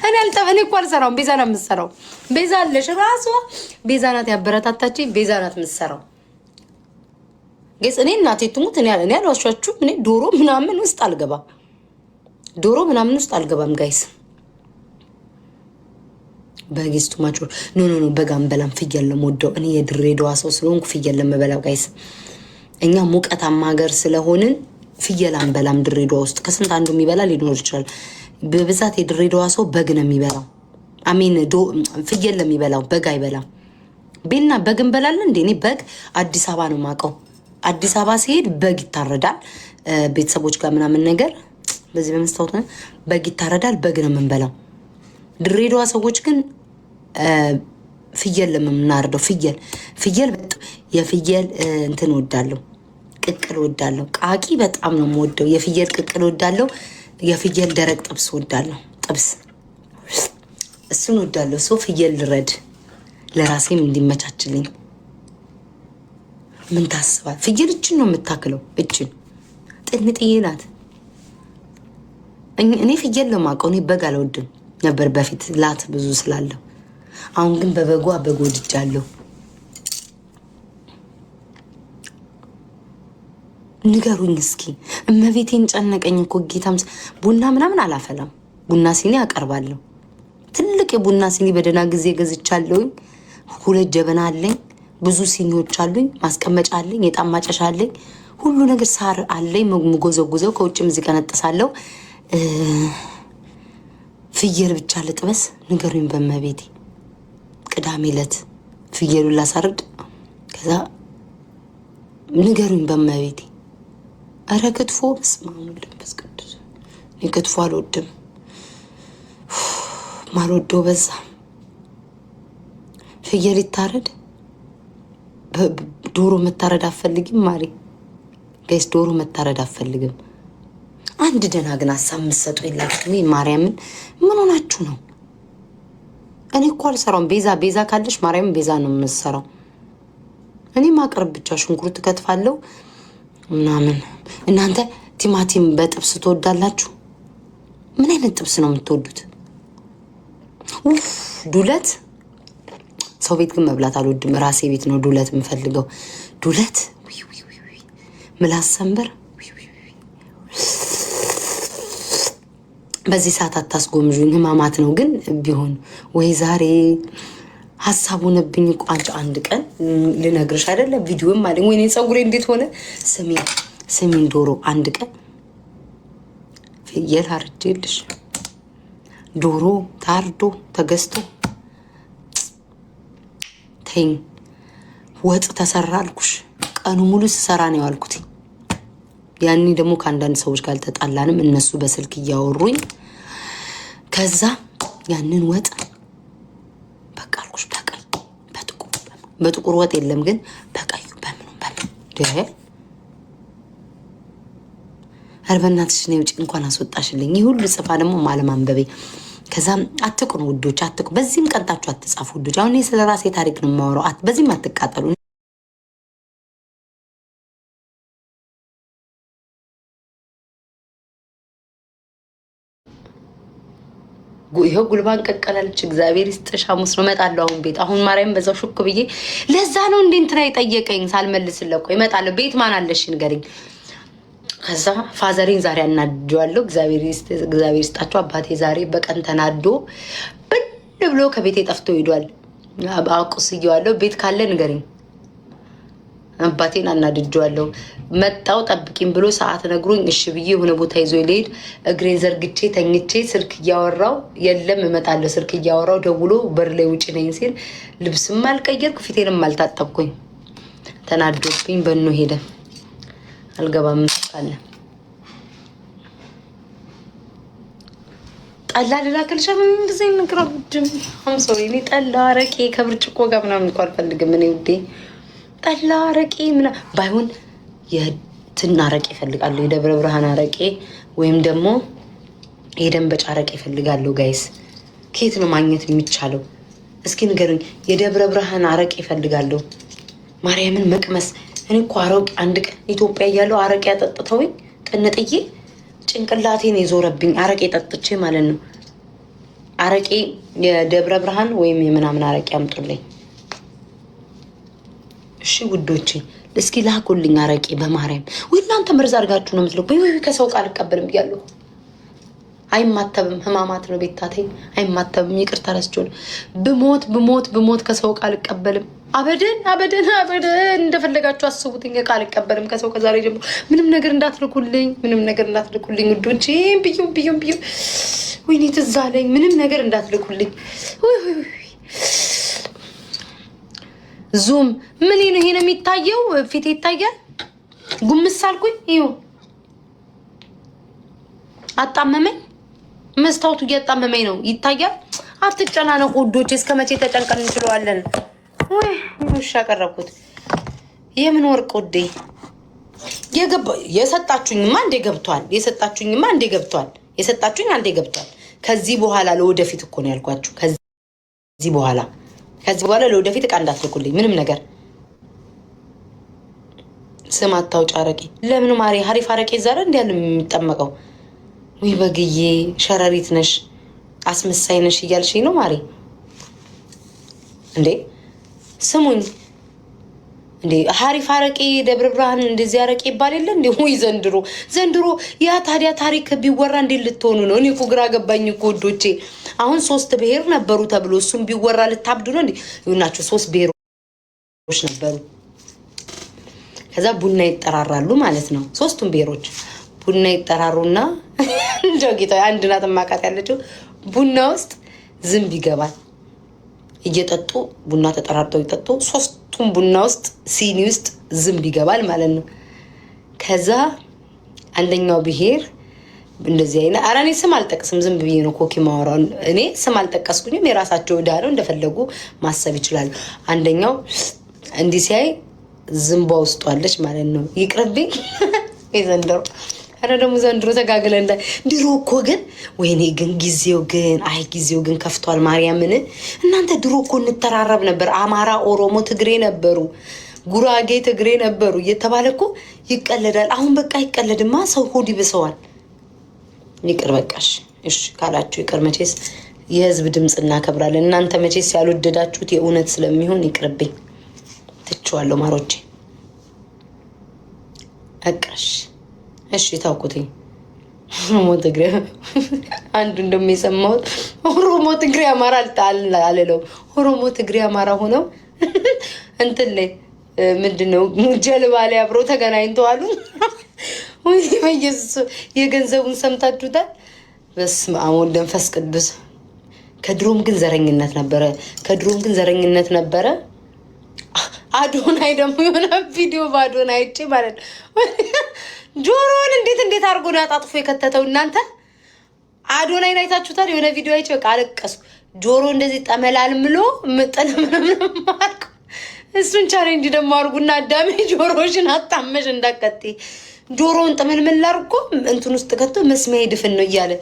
እኔ አልጠበኔ እኮ አልሰራውም። ቤዛ ናት የምትሰራው። ቤዛ አለሽ ራሷ ቤዛ ናት ያበረታታችኝ። ቤዛ ናት የምትሰራው። እኔ እናቴ ትሙት እኔ አልዋሻችሁም። እኔ ዶሮ ምናምን ውስጥ አልገባም። ዶሮ ምናምን ውስጥ አልገባም ጋይስ። በጌስቱ ማቾ ኖ በግ አንበላም። ፍየል ለምወደው እኔ የድሬዳዋ ሰው ስለሆንኩ ፍየል ለምበላው ጋይስ። እኛ ሙቀታማ ሀገር ስለሆንን ፍየል አንበላም ድሬዳዋ ውስጥ። ከስንት አንዱ የሚበላ ሊኖር ይችላል። በብዛት የድሬዳዋ ሰው በግ ነው የሚበላው። አሜን ፍየል ለሚበላው በግ አይበላም። ቤና በግ እንበላለን እንዴ? እኔ በግ አዲስ አበባ ነው የማውቀው። አዲስ አበባ ሲሄድ በግ ይታረዳል ቤተሰቦች ጋር ምናምን ነገር። በዚህ በመስታወት በግ ይታረዳል። በግ ነው የምንበላው። ድሬዳዋ ሰዎች ግን ፍየል ለምናርደው ፍየል የፍየል እንትን ወዳለሁ፣ ቅቅል ወዳለሁ። ቃቂ በጣም ነው የምወደው። የፍየል ቅቅል ወዳለሁ። የፍየል ደረቅ ጥብስ ወዳለሁ። ጥብስ እሱን ወዳለሁ። ሰው ፍየል ልረድ ለራሴም እንዲመቻችልኝ። ምን ታስባል? ፍየል እችን ነው የምታክለው። እችን ጥንጥዬ ናት። እኔ ፍየል ለማውቀው እኔ በግ አልወድም ነበር በፊት ላት ብዙ ስላለው። አሁን ግን በበጓ በግ ወድጃለሁ። ንገሩኝ እስኪ። እመቤቴን ጨነቀኝ እኮ ጌታም። ቡና ምናምን አላፈላም። ቡና ሲኒ አቀርባለሁ። ትልቅ የቡና ሲኒ በደህና ጊዜ ገዝቻለሁኝ። 2 ጀበና አለኝ። ብዙ ሲኒዎች አሉኝ። ማስቀመጫ አለኝ። የጣም ማጨሻ አለኝ። ሁሉ ነገር ሳር አለኝ። ምጎዘጉዘው ከውጭም እዚህ ቀነጥሳለሁ። ፍየል ብቻ ልጥበስ? ንገሩኝ በመቤቴ። ቅዳሜ ዕለት ፍየሉን ላሳርድ። ከዛ ንገሩኝ በመቤቴ። አረ ክትፎ በስመ አብ ወወልድ ወመንፈስ ቅዱስ። እኔ ክትፎ አልወድም። ማልወደው በዛ። ፍየል ይታረድ? ዶሮ መታረድ አፈልግም ማሪ ጋይስ። ዶሮ መታረድ አፈልግም። አንድ ደህና ግን ሀሳብ የምትሰጡ የላችሁ? ማርያምን ምን ሆናችሁ ነው? እኔ እኮ አልሰራውም። ቤዛ ካለሽ ማርያምን ቤዛ ነው የምትሰራው። እኔ ማቅረብ ብቻ ሽንኩርት ከትፋለሁ ምናምን። እናንተ ቲማቲም በጥብስ ትወዳላችሁ? ምን አይነት ጥብስ ነው የምትወዱት? ዱለት ሰው ቤት ግን መብላት አልወድም። ራሴ ቤት ነው ዱለት የምፈልገው። ዱለት ምላስ ሰንበር። በዚህ ሰዓት አታስጎምዡኝ፣ ህማማት ነው። ግን ቢሆን ወይ ዛሬ ሀሳቡንብኝ ቋንጭ አንድ ቀን ልነግርሽ አይደለ? ቪዲዮም አለኝ። ወይኔ ፀጉሬ እንዴት ሆነ? ስሚን ዶሮ አንድ ቀን ፍየል አርጄልሽ ዶሮ ታርዶ ተገዝቶ ተይኝ። ወጥ ተሰራ አልኩሽ። ቀኑ ሙሉ ስሰራ ነው ያልኩት። ያኔ ደግሞ ከአንዳንድ ሰዎች ጋር አልተጣላንም። እነሱ በስልክ እያወሩኝ ከዛ ያንን ወጥ በቃ አልኩሽ። በቀይ በጥቁር ወጥ የለም ግን በቀዩ በምኑ በናትሽ ነው ውጭ እንኳን አስወጣሽልኝ። ይህ ሁሉ ጽፋ ደግሞ ማለማንበቤ። ከዛ አትቁኑ ውዶች፣ አትቁ። በዚህም ቀንጣችሁ አትጻፉ ውዶች። አሁን ስለ ራሴ ታሪክ ነው የማወራው። በዚህም አትቃጠሉ። ይሄው ጉልባን ቀቀላለች። እግዚአብሔር ይስጥሽ። ሐሙስ ነው እመጣለሁ አሁን ቤት። አሁን ማርያም በዛው ሹክ ብዬ ለዛ ነው እንዴ እንትና የጠየቀኝ ሳልመልስለት ቆይ እመጣለሁ ቤት። ማን አለሽ ንገሪኝ። ከዛ ፋዘሬን ዛሬ አናድጄዋለሁ። እግዚአብሔር ይስጣቸው። አባቴ ዛሬ በቀን ተናዶ ብን ብሎ ከቤቴ ጠፍቶ ሄዷል። አቁስዬዋለሁ። ቤት ካለ ንገሪኝ። አባቴን አናድጄዋለሁ። መጣው ጠብቂኝ ብሎ ሰዓት ነግሮኝ እሺ ብዬ የሆነ ቦታ ይዞ ይልሄድ እግሬን ዘርግቼ ተኝቼ ስልክ እያወራው የለም እመጣለሁ ስልክ እያወራው ደውሎ በር ላይ ውጪ ነኝ ሲል ልብስም አልቀየርኩ ፊቴንም አልታጠብኩኝ። ተናዶብኝ በኖ ሄደ። አልገባም ካለ ጠላ ልላክልሽ ምን እንደዚህ ንግራ ድም ሶሪ እኔ ጠላ አረቄ ከብርጭቆ ጋር ምናምን እንኳን አልፈልግም። እኔ ውዴ ጠላ አረቄ ምና ባይሆን የትና አረቄ እፈልጋለሁ። የደብረ ብርሃን አረቄ ወይም ደግሞ የደንበጫ አረቄ እፈልጋለሁ። ጋይስ ከየት ነው ማግኘት የሚቻለው? እስኪ ንገሩኝ። የደብረ ብርሃን አረቄ እፈልጋለሁ። ማርያምን መቅመስ እኔ እኮ አረቄ አንድ ቀን ኢትዮጵያ እያለሁ አረቄ አጠጥተውኝ ቅንጥዬ ጭንቅላቴን የዞረብኝ አረቄ ጠጥቼ ማለት ነው። አረቄ የደብረ ብርሃን ወይም የምናምን አረቄ አምጡልኝ እሺ ውዶቼ። እስኪ ላኩልኝ አረቄ በማርያም። ወይ እናንተ መርዝ አድርጋችሁ ነው የምትለው? ወይ ከሰው ቃል አልቀበልም ብያለሁ። አይማተብም ህማማት ነው ቤታቴ አይማተብም። ይቅርታ ረስጆን ብሞት ከሰው ቃል አልቀበልም። አበደን እንደፈለጋችሁ አስቡትኝ። ቃል አልቀበልም ከሰው። ከዛሬ ጀምሮ ምንም ነገር እንዳትልኩልኝ ውዶቼ። ብዩ ወይኔ ትዝ አለኝ። ምንም ነገር እንዳትልኩልኝ። ዙም ምን ነው ይሄ ነው የሚታየው? ፊት ይታያል። ጉምስ አልኩኝ። ይኸው አጣመመኝ። መስታወቱ እያጣመመኝ ነው። ይታያል። አትጨናነቁ ውዶቼ። እስከመቼ ተጨንቀን እንችለዋለን? ወይ ውሻ ቀረብኩት። የምን ወርቅ ውዴ የሰጣችሁኝማ አንዴ ገብቷል። ከዚህ በኋላ ለወደፊት እኮ ነው ያልኳችሁ። ከዚህ በኋላ ለወደፊት እቃ እንዳትልኩልኝ ምንም ነገር። ስም አታውጭ አረቄ። ለምን ማሪ ሀሪፍ አረቄ ዛሬ እንዴ ያለ የሚጠመቀው? ወይ በግዬ ሸረሪት ነሽ አስመሳይ ነሽ እያልሽኝ ነው ማሪ እንዴ? ስሙኝ እንዴ ሀሪፍ አረቄ ደብረ ብርሃን እንደዚህ አረቄ ይባል የለ እንዴ? ወይ ዘንድሮ ያ ታዲያ ታሪክ ቢወራ እንዴ ልትሆኑ ነው? እኔ እኮ ግራ ገባኝ እኮ ወዶቼ። አሁን 3 ብሔር ነበሩ ተብሎ እሱም ቢወራ ልታብዱ ነው እንዴ? ይሁናችሁ 3 ብሔሮች ነበሩ። ከዛ ቡና ይጠራራሉ ማለት ነው። 3ቱም ብሔሮች ቡና ይጠራሩና እንደው ጌታ አንድ ናት ማቃት ያለችው ቡና ውስጥ ዝንብ ይገባል። እየጠጡ ቡና ተጠራርተው ይጠጡ። 3ቱም ቡና ውስጥ ሲኒ ውስጥ ዝንብ ይገባል ማለት ነው። ከዛ አንደኛው ብሔር እንደዚህ አይና አራኔ ስም አልጠቅስም ዝም ብዬ ነው ኮኪ ማወራው። እኔ ስም አልጠቀስኩኝም። የራሳቸው ዕዳ ነው እንደፈለጉ ማሰብ ይችላሉ። አንደኛው እንዲህ ሲያይ ዝንቧ ውስጥ አለች ማለት ነው። ይቅርብኝ የዘንድሮ አረ ደግሞ ዘንድሮ ተጋግለ እንደ ድሮ እኮ ግን ወይኔ ግን ጊዜው ግን ከፍቷል። ማርያምን እናንተ ድሮ እኮ እንተራረብ ነበር። አማራ፣ ኦሮሞ፣ ትግሬ ነበሩ፣ ጉራጌ ትግሬ ነበሩ እየተባለ እኮ ይቀለዳል። አሁን በቃ ይቀለድማ። ሰው ሆድ ይብሰዋል። ይቅር በቃሽ። እሺ ካላችሁ ይቅር። መቼስ የህዝብ ድምጽ እናከብራለን። እናንተ መቼስ ያልወደዳችሁት የእውነት ስለሚሆን ይቅርብኝ፣ ትቼዋለሁ ማሮቼ። በቃሽ እሺ ታውቁትኝ። ኦሮሞ ትግሬ አንዱ እንደሚሰማው ኦሮሞ ትግሬ አማራ አልለው። ኦሮሞ ትግሬ አማራ ሆነው እንትን ላይ ምንድነው ጀልባ ላይ አብረው ተገናኝተዋል። ወይ በኢየሱስ የገንዘቡን ሰምታችሁታል? በስመ አብ ወወልድ ወመንፈስ ቅዱስ። ከድሮም ግን ዘረኝነት ነበረ። አዶናይ ደግሞ የሆነ ቪዲዮ በአዶናይ አይቼ ማለት ነው ጆሮን እንዴት አድርጎ ነው አጣጥፎ የከተተው? እናንተ አዶናይን አይታችሁታል? የሆነ ቪዲዮ አይቼ በቃ አለቀስኩ። ጆሮ እንደዚህ ጠመላልምሎ ምንም ማርኩ። እሱን ቻሌንጅ ደግሞ አድርጉና አዳሜ ጆሮሽን አጣመሽ እንዳትቀጥይ። ጆሮውን ጠመልመል አድርጎ እንትን ውስጥ ከቶ መስሚያ ይድፍን ነው እያለ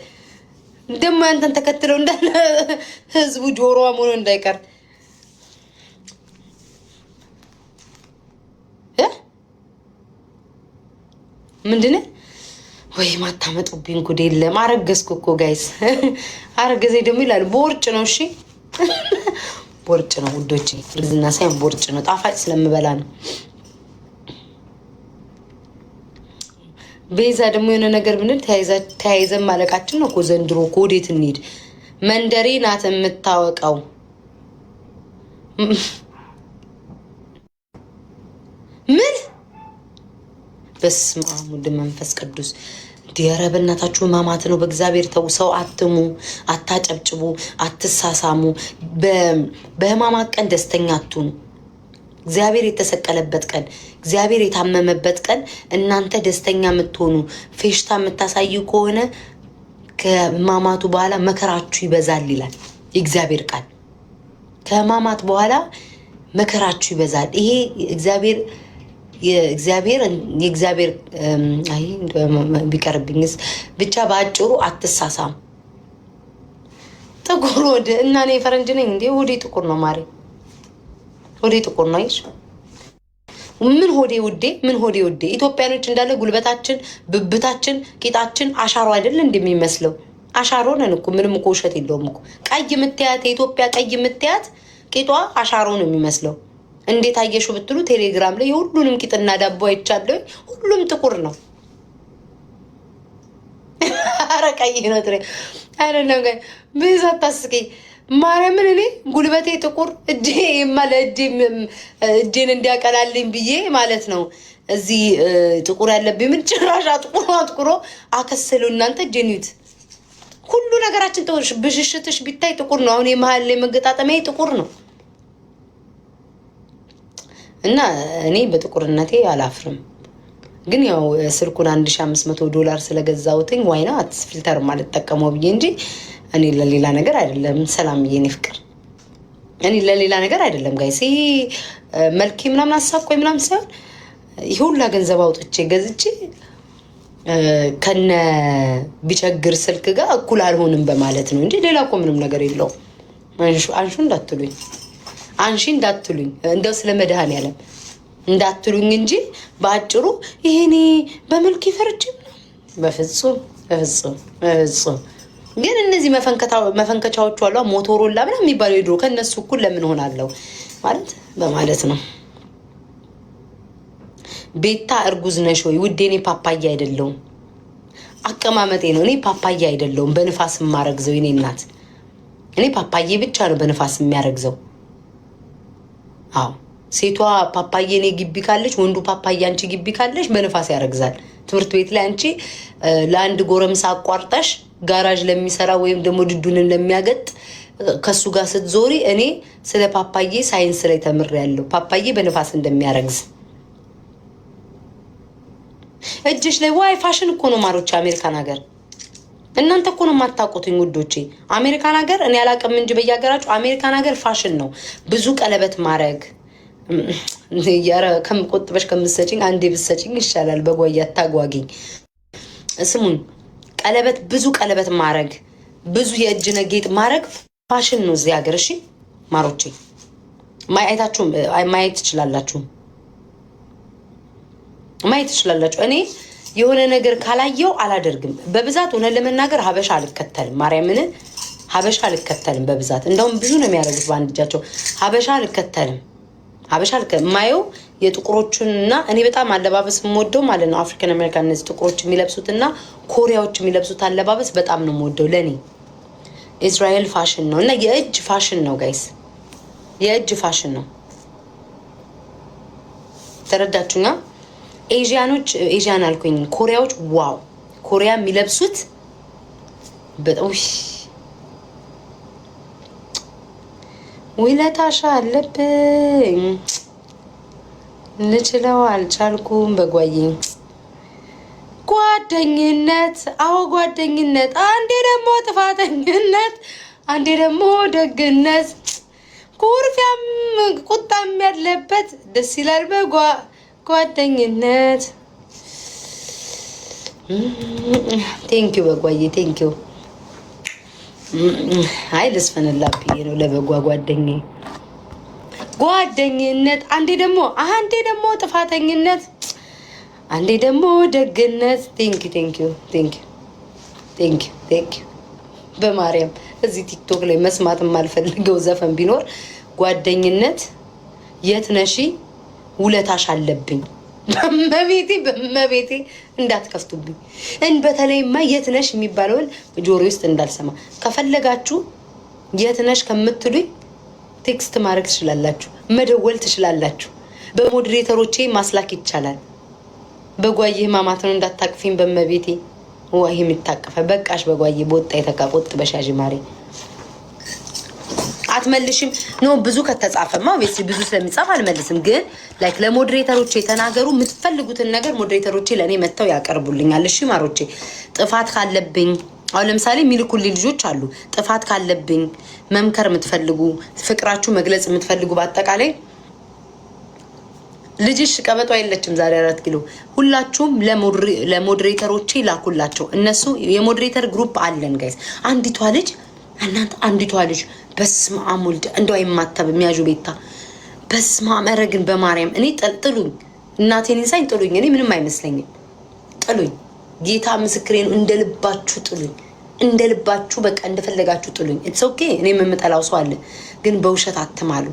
ደግሞ አንተን ተከትለው እንዳለ ህዝቡ ጆሮዋ ሆኖ እንዳይቀር ምንድነው ወይ ማታመጡብኝ ጉድ የለም። አረገዝኩ እኮ ጋይስ። አረገዜ ደግሞ ይላል ቦርጭ ነው። እሺ ቦርጭ ነው ውዶች፣ እርግዝና ሳይሆን ቦርጭ ነው። ጣፋጭ ስለምበላ ነው። ቤዛ ደግሞ የሆነ ነገር ብንል ተያይዘን ማለቃችን ነው እኮ ዘንድሮ። ወዴት እንሂድ? መንደሬ ናት የምታወቀው። ምን በስመ አብ ወወልድ ወመንፈስ ቅዱስ። ዲያረ በእናታችሁ ማማት ነው። በእግዚአብሔር ተው። ሰው አትሙ፣ አታጨብጭቡ፣ አትሳሳሙ። በህማማት ቀን ደስተኛ አትሁኑ። እግዚአብሔር የተሰቀለበት ቀን፣ እግዚአብሔር የታመመበት ቀን እናንተ ደስተኛ የምትሆኑ ፌሽታ የምታሳዩ ከሆነ ከህማማቱ በኋላ መከራችሁ ይበዛል ይላል የእግዚአብሔር ቃል። ከህማማት በኋላ መከራችሁ ይበዛል። ይሄ የእግዚአብሔር አይ ቢቀርብኝስ ብቻ በአጭሩ አትሳሳም። ጥቁር ወደ እና እኔ ፈረንጅ ነኝ እንዴ? ወዴ ጥቁር ነው ማሪ፣ ወዴ ጥቁር ነው። አይሽ ምን ሆዴ ውዴ፣ ምን ሆዴ ውዴ። ኢትዮጵያኖች እንዳለ ጉልበታችን፣ ብብታችን፣ ቂጣችን አሻሮ አይደል እንደሚመስለው? አሻሮ ነን እኮ። ምንም እኮ ውሸት የለውም እኮ። ቀይ የምትያት የኢትዮጵያ ቀይ የምትያት ቂጧ አሻሮ ነው የሚመስለው። እንዴት አየሹ ብትሉ ቴሌግራም ላይ የሁሉንም ቂጥና ዳቦ አይቻለሁ። ሁሉም ጥቁር ነው። አረ ቀይ ነው ትሬ አይደለም ጋር ብዙ አታስቂኝ ማርያምን። እኔ ጉልበቴ ጥቁር እጄማ እጄን እንዲያቀላልኝ ብዬ ማለት ነው እዚህ ጥቁር ያለብኝ ምን ጭራሽ አጥቁሮ አከሰሉ። እናንተ ጀኒት ሁሉ ነገራችን ጥቁር፣ ብሽሽትሽ ቢታይ ጥቁር ነው። አሁን የመሀል ላይ መገጣጠሚያ ጥቁር ነው። እና እኔ በጥቁርነቴ አላፍርም። ግን ያው ስልኩን $1500 ስለገዛውትኝ ዋይና ፊልተር ማለት ተጠቀመው ብዬ እንጂ እኔ ለሌላ ነገር አይደለም። ሰላም የኔ ፍቅር፣ እኔ ለሌላ ነገር አይደለም ጋይስ። ይሄ መልኬ ምናምን አሳቆይ ምናምን ሳይሆን ይሄ ሁላ ገንዘብ አውጥቼ ገዝቼ ከነ ቢቸግር ስልክ ጋር እኩል አልሆንም በማለት ነው እንጂ ሌላ እኮ ምንም ነገር የለውም። አንሹ እንዳትሉኝ፣ አንሺ እንዳትሉኝ፣ እንደው ስለ መድኃኔዓለም እንዳትሉኝ እንጂ በአጭሩ ይሄኔ በመልክ ይፈርጅ በፍጹም በፍጹም በፍጹም። ግን እነዚህ መፈንከቻዎቹ አሉ ሞቶሮላ ምናምን የሚባለው የድሮ ከነሱ እኩል ለምን ሆናለሁ ማለት በማለት ነው። ቤታ እርጉዝ ነሽ ወይ ውዴ? እኔ ፓፓያ አይደለሁም፣ አቀማመጤ ነው። እኔ ፓፓያ አይደለሁም፣ በንፋስ የማረግዘው የኔ እናት። እኔ ፓፓዬ ብቻ ነው በንፋስ የሚያረግዘው። አዎ ሴቷ ፓፓዬ እኔ ግቢ ካለች፣ ወንዱ ፓፓያ አንቺ ግቢ ካለች በንፋስ ያረግዛል። ትምህርት ቤት ላይ አንቺ ለአንድ ጎረምሳ አቋርጠሽ ጋራዥ ለሚሰራ ወይም ደግሞ ድዱንን ለሚያገጥ ከሱ ጋር ስትዞሪ እኔ ስለ ፓፓዬ ሳይንስ ላይ ተምሬያለሁ። ፓፓዬ በንፋስ እንደሚያረግዝ እጅሽ ላይ ዋይ ፋሽን እኮ ነው ማሮች። አሜሪካን ሀገር እናንተ እኮ ነው የማታውቁትኝ ውዶቼ። አሜሪካን ሀገር እኔ አላውቅም እንጂ በያገራችሁ አሜሪካን ሀገር ፋሽን ነው ብዙ ቀለበት ማድረግ። ያረ ከምቆጥበሽ ከምትሰጪኝ አንዴ ብትሰጪኝ ይሻላል። በጓያ ታጓጊኝ። ስሙን ቀለበት ብዙ ቀለበት ማድረግ ብዙ የእጅ ነጌጥ ማድረግ ፋሽን ነው እዚህ ሀገር። እሺ ማሮቼ ማየታችሁ ማየት ትችላላችሁ፣ ማየት ትችላላችሁ። እኔ የሆነ ነገር ካላየው አላደርግም። በብዛት ሆነ ለመናገር ሀበሻ አልከተልም። ማርያምን ሀበሻ አልከተልም በብዛት። እንደውም ብዙ ነው የሚያደርጉት በአንድ እጃቸው። ሀበሻ አልከተልም። ሀበሻ ማየው የጥቁሮቹንና እኔ በጣም አለባበስ የምወደው ማለት ነው አፍሪካን አሜሪካን እነዚህ ጥቁሮች የሚለብሱትና ኮሪያዎች የሚለብሱት አለባበስ በጣም ነው የምወደው። ለኔ እስራኤል ፋሽን ነው እና የእጅ ፋሽን ነው ጋይስ፣ የእጅ ፋሽን ነው። ተረዳችሁኛ? ኤዥያኖች ኤዥያን አልኩኝ ኮሪያዎች፣ ዋው ኮሪያ የሚለብሱት በጣም ውለታሻ አለብኝ ልችለው አልቻልኩም። በጓዬ ጓደኝነት፣ አዎ ጓደኝነት፣ አንዴ ደግሞ ጥፋተኝነት፣ አንዴ ደግሞ ደግነት፣ ኩርፊያም ቁጣም ያለበት ደስ ይላል በጓደኝነት። ቴንኪው በጓዬ ቴንኪው። አይ ልስፈንላብኝ ነው ለበጓ ጓደኛዬ። ጓደኝነት አንዴ ደግሞ ጥፋተኝነት፣ አንዴ ደግሞ ደግነት ቴንኪዩ በማርያም እዚህ ቲክቶክ ላይ መስማት የማልፈልገው ዘፈን ቢኖር ጓደኝነት የት ነሺ ውለታሽ አለብኝ። በመቤቴ እንዳትከፍቱብኝ። በተለይማ የት ነሽ የሚባለውን ጆሮ ውስጥ እንዳልሰማ ከፈለጋችሁ የት ነሽ ከምትሉኝ ቴክስት ማድረግ ትችላላችሁ፣ መደወል ትችላላችሁ። በሞዴሬተሮቼ ማስላክ ይቻላል። በጓዬ ህማማት ነው እንዳታቅፊኝ በመቤቴ ወይ የሚታቀፈ በቃሽ በጓዬ በወጣ የተቃቆጥ በሻጂ ማሪ አትመልሽም ነው ብዙ ከተጻፈማ ወይስ ብዙ ስለሚጻፍ አልመልስም። ግን ላይክ ለሞዴሬተሮቼ ተናገሩ የምትፈልጉትን ነገር ሞዴሬተሮቼ ለኔ መተው ያቀርቡልኛል። እሺ ማሮቼ ጥፋት ካለብኝ አሁን ለምሳሌ ሚልኩልኝ ልጆች አሉ። ጥፋት ካለብኝ መምከር የምትፈልጉ ፍቅራችሁ መግለጽ የምትፈልጉ በአጠቃላይ ልጅሽ ቀበጧ የለችም ዛሬ 4 ኪሎ ሁላችሁም ለሞዴሬተሮቼ ላኩላቸው። እነሱ የሞዴሬተር ግሩፕ አለን ጋይስ። አንዲቷ ልጅ እናንተ አንዲቷ ልጅ በስመ አብ ወልድ እንደው አይማተብ የሚያጁ ቤታ በስመ አብ መረግን በማርያም እኔ ጥሉኝ እናቴን እንሳኝ ጥሉኝ። እኔ ምንም አይመስለኝም። ጥሉኝ ጌታ ምስክሬን እንደልባችሁ ጥሉኝ። እንደልባችሁ በቃ እንደፈለጋችሁ ጥሉኝ። ኢትስ ኦኬ። እኔ የምጠላው ሰው አለ ግን በውሸት አትማሉ።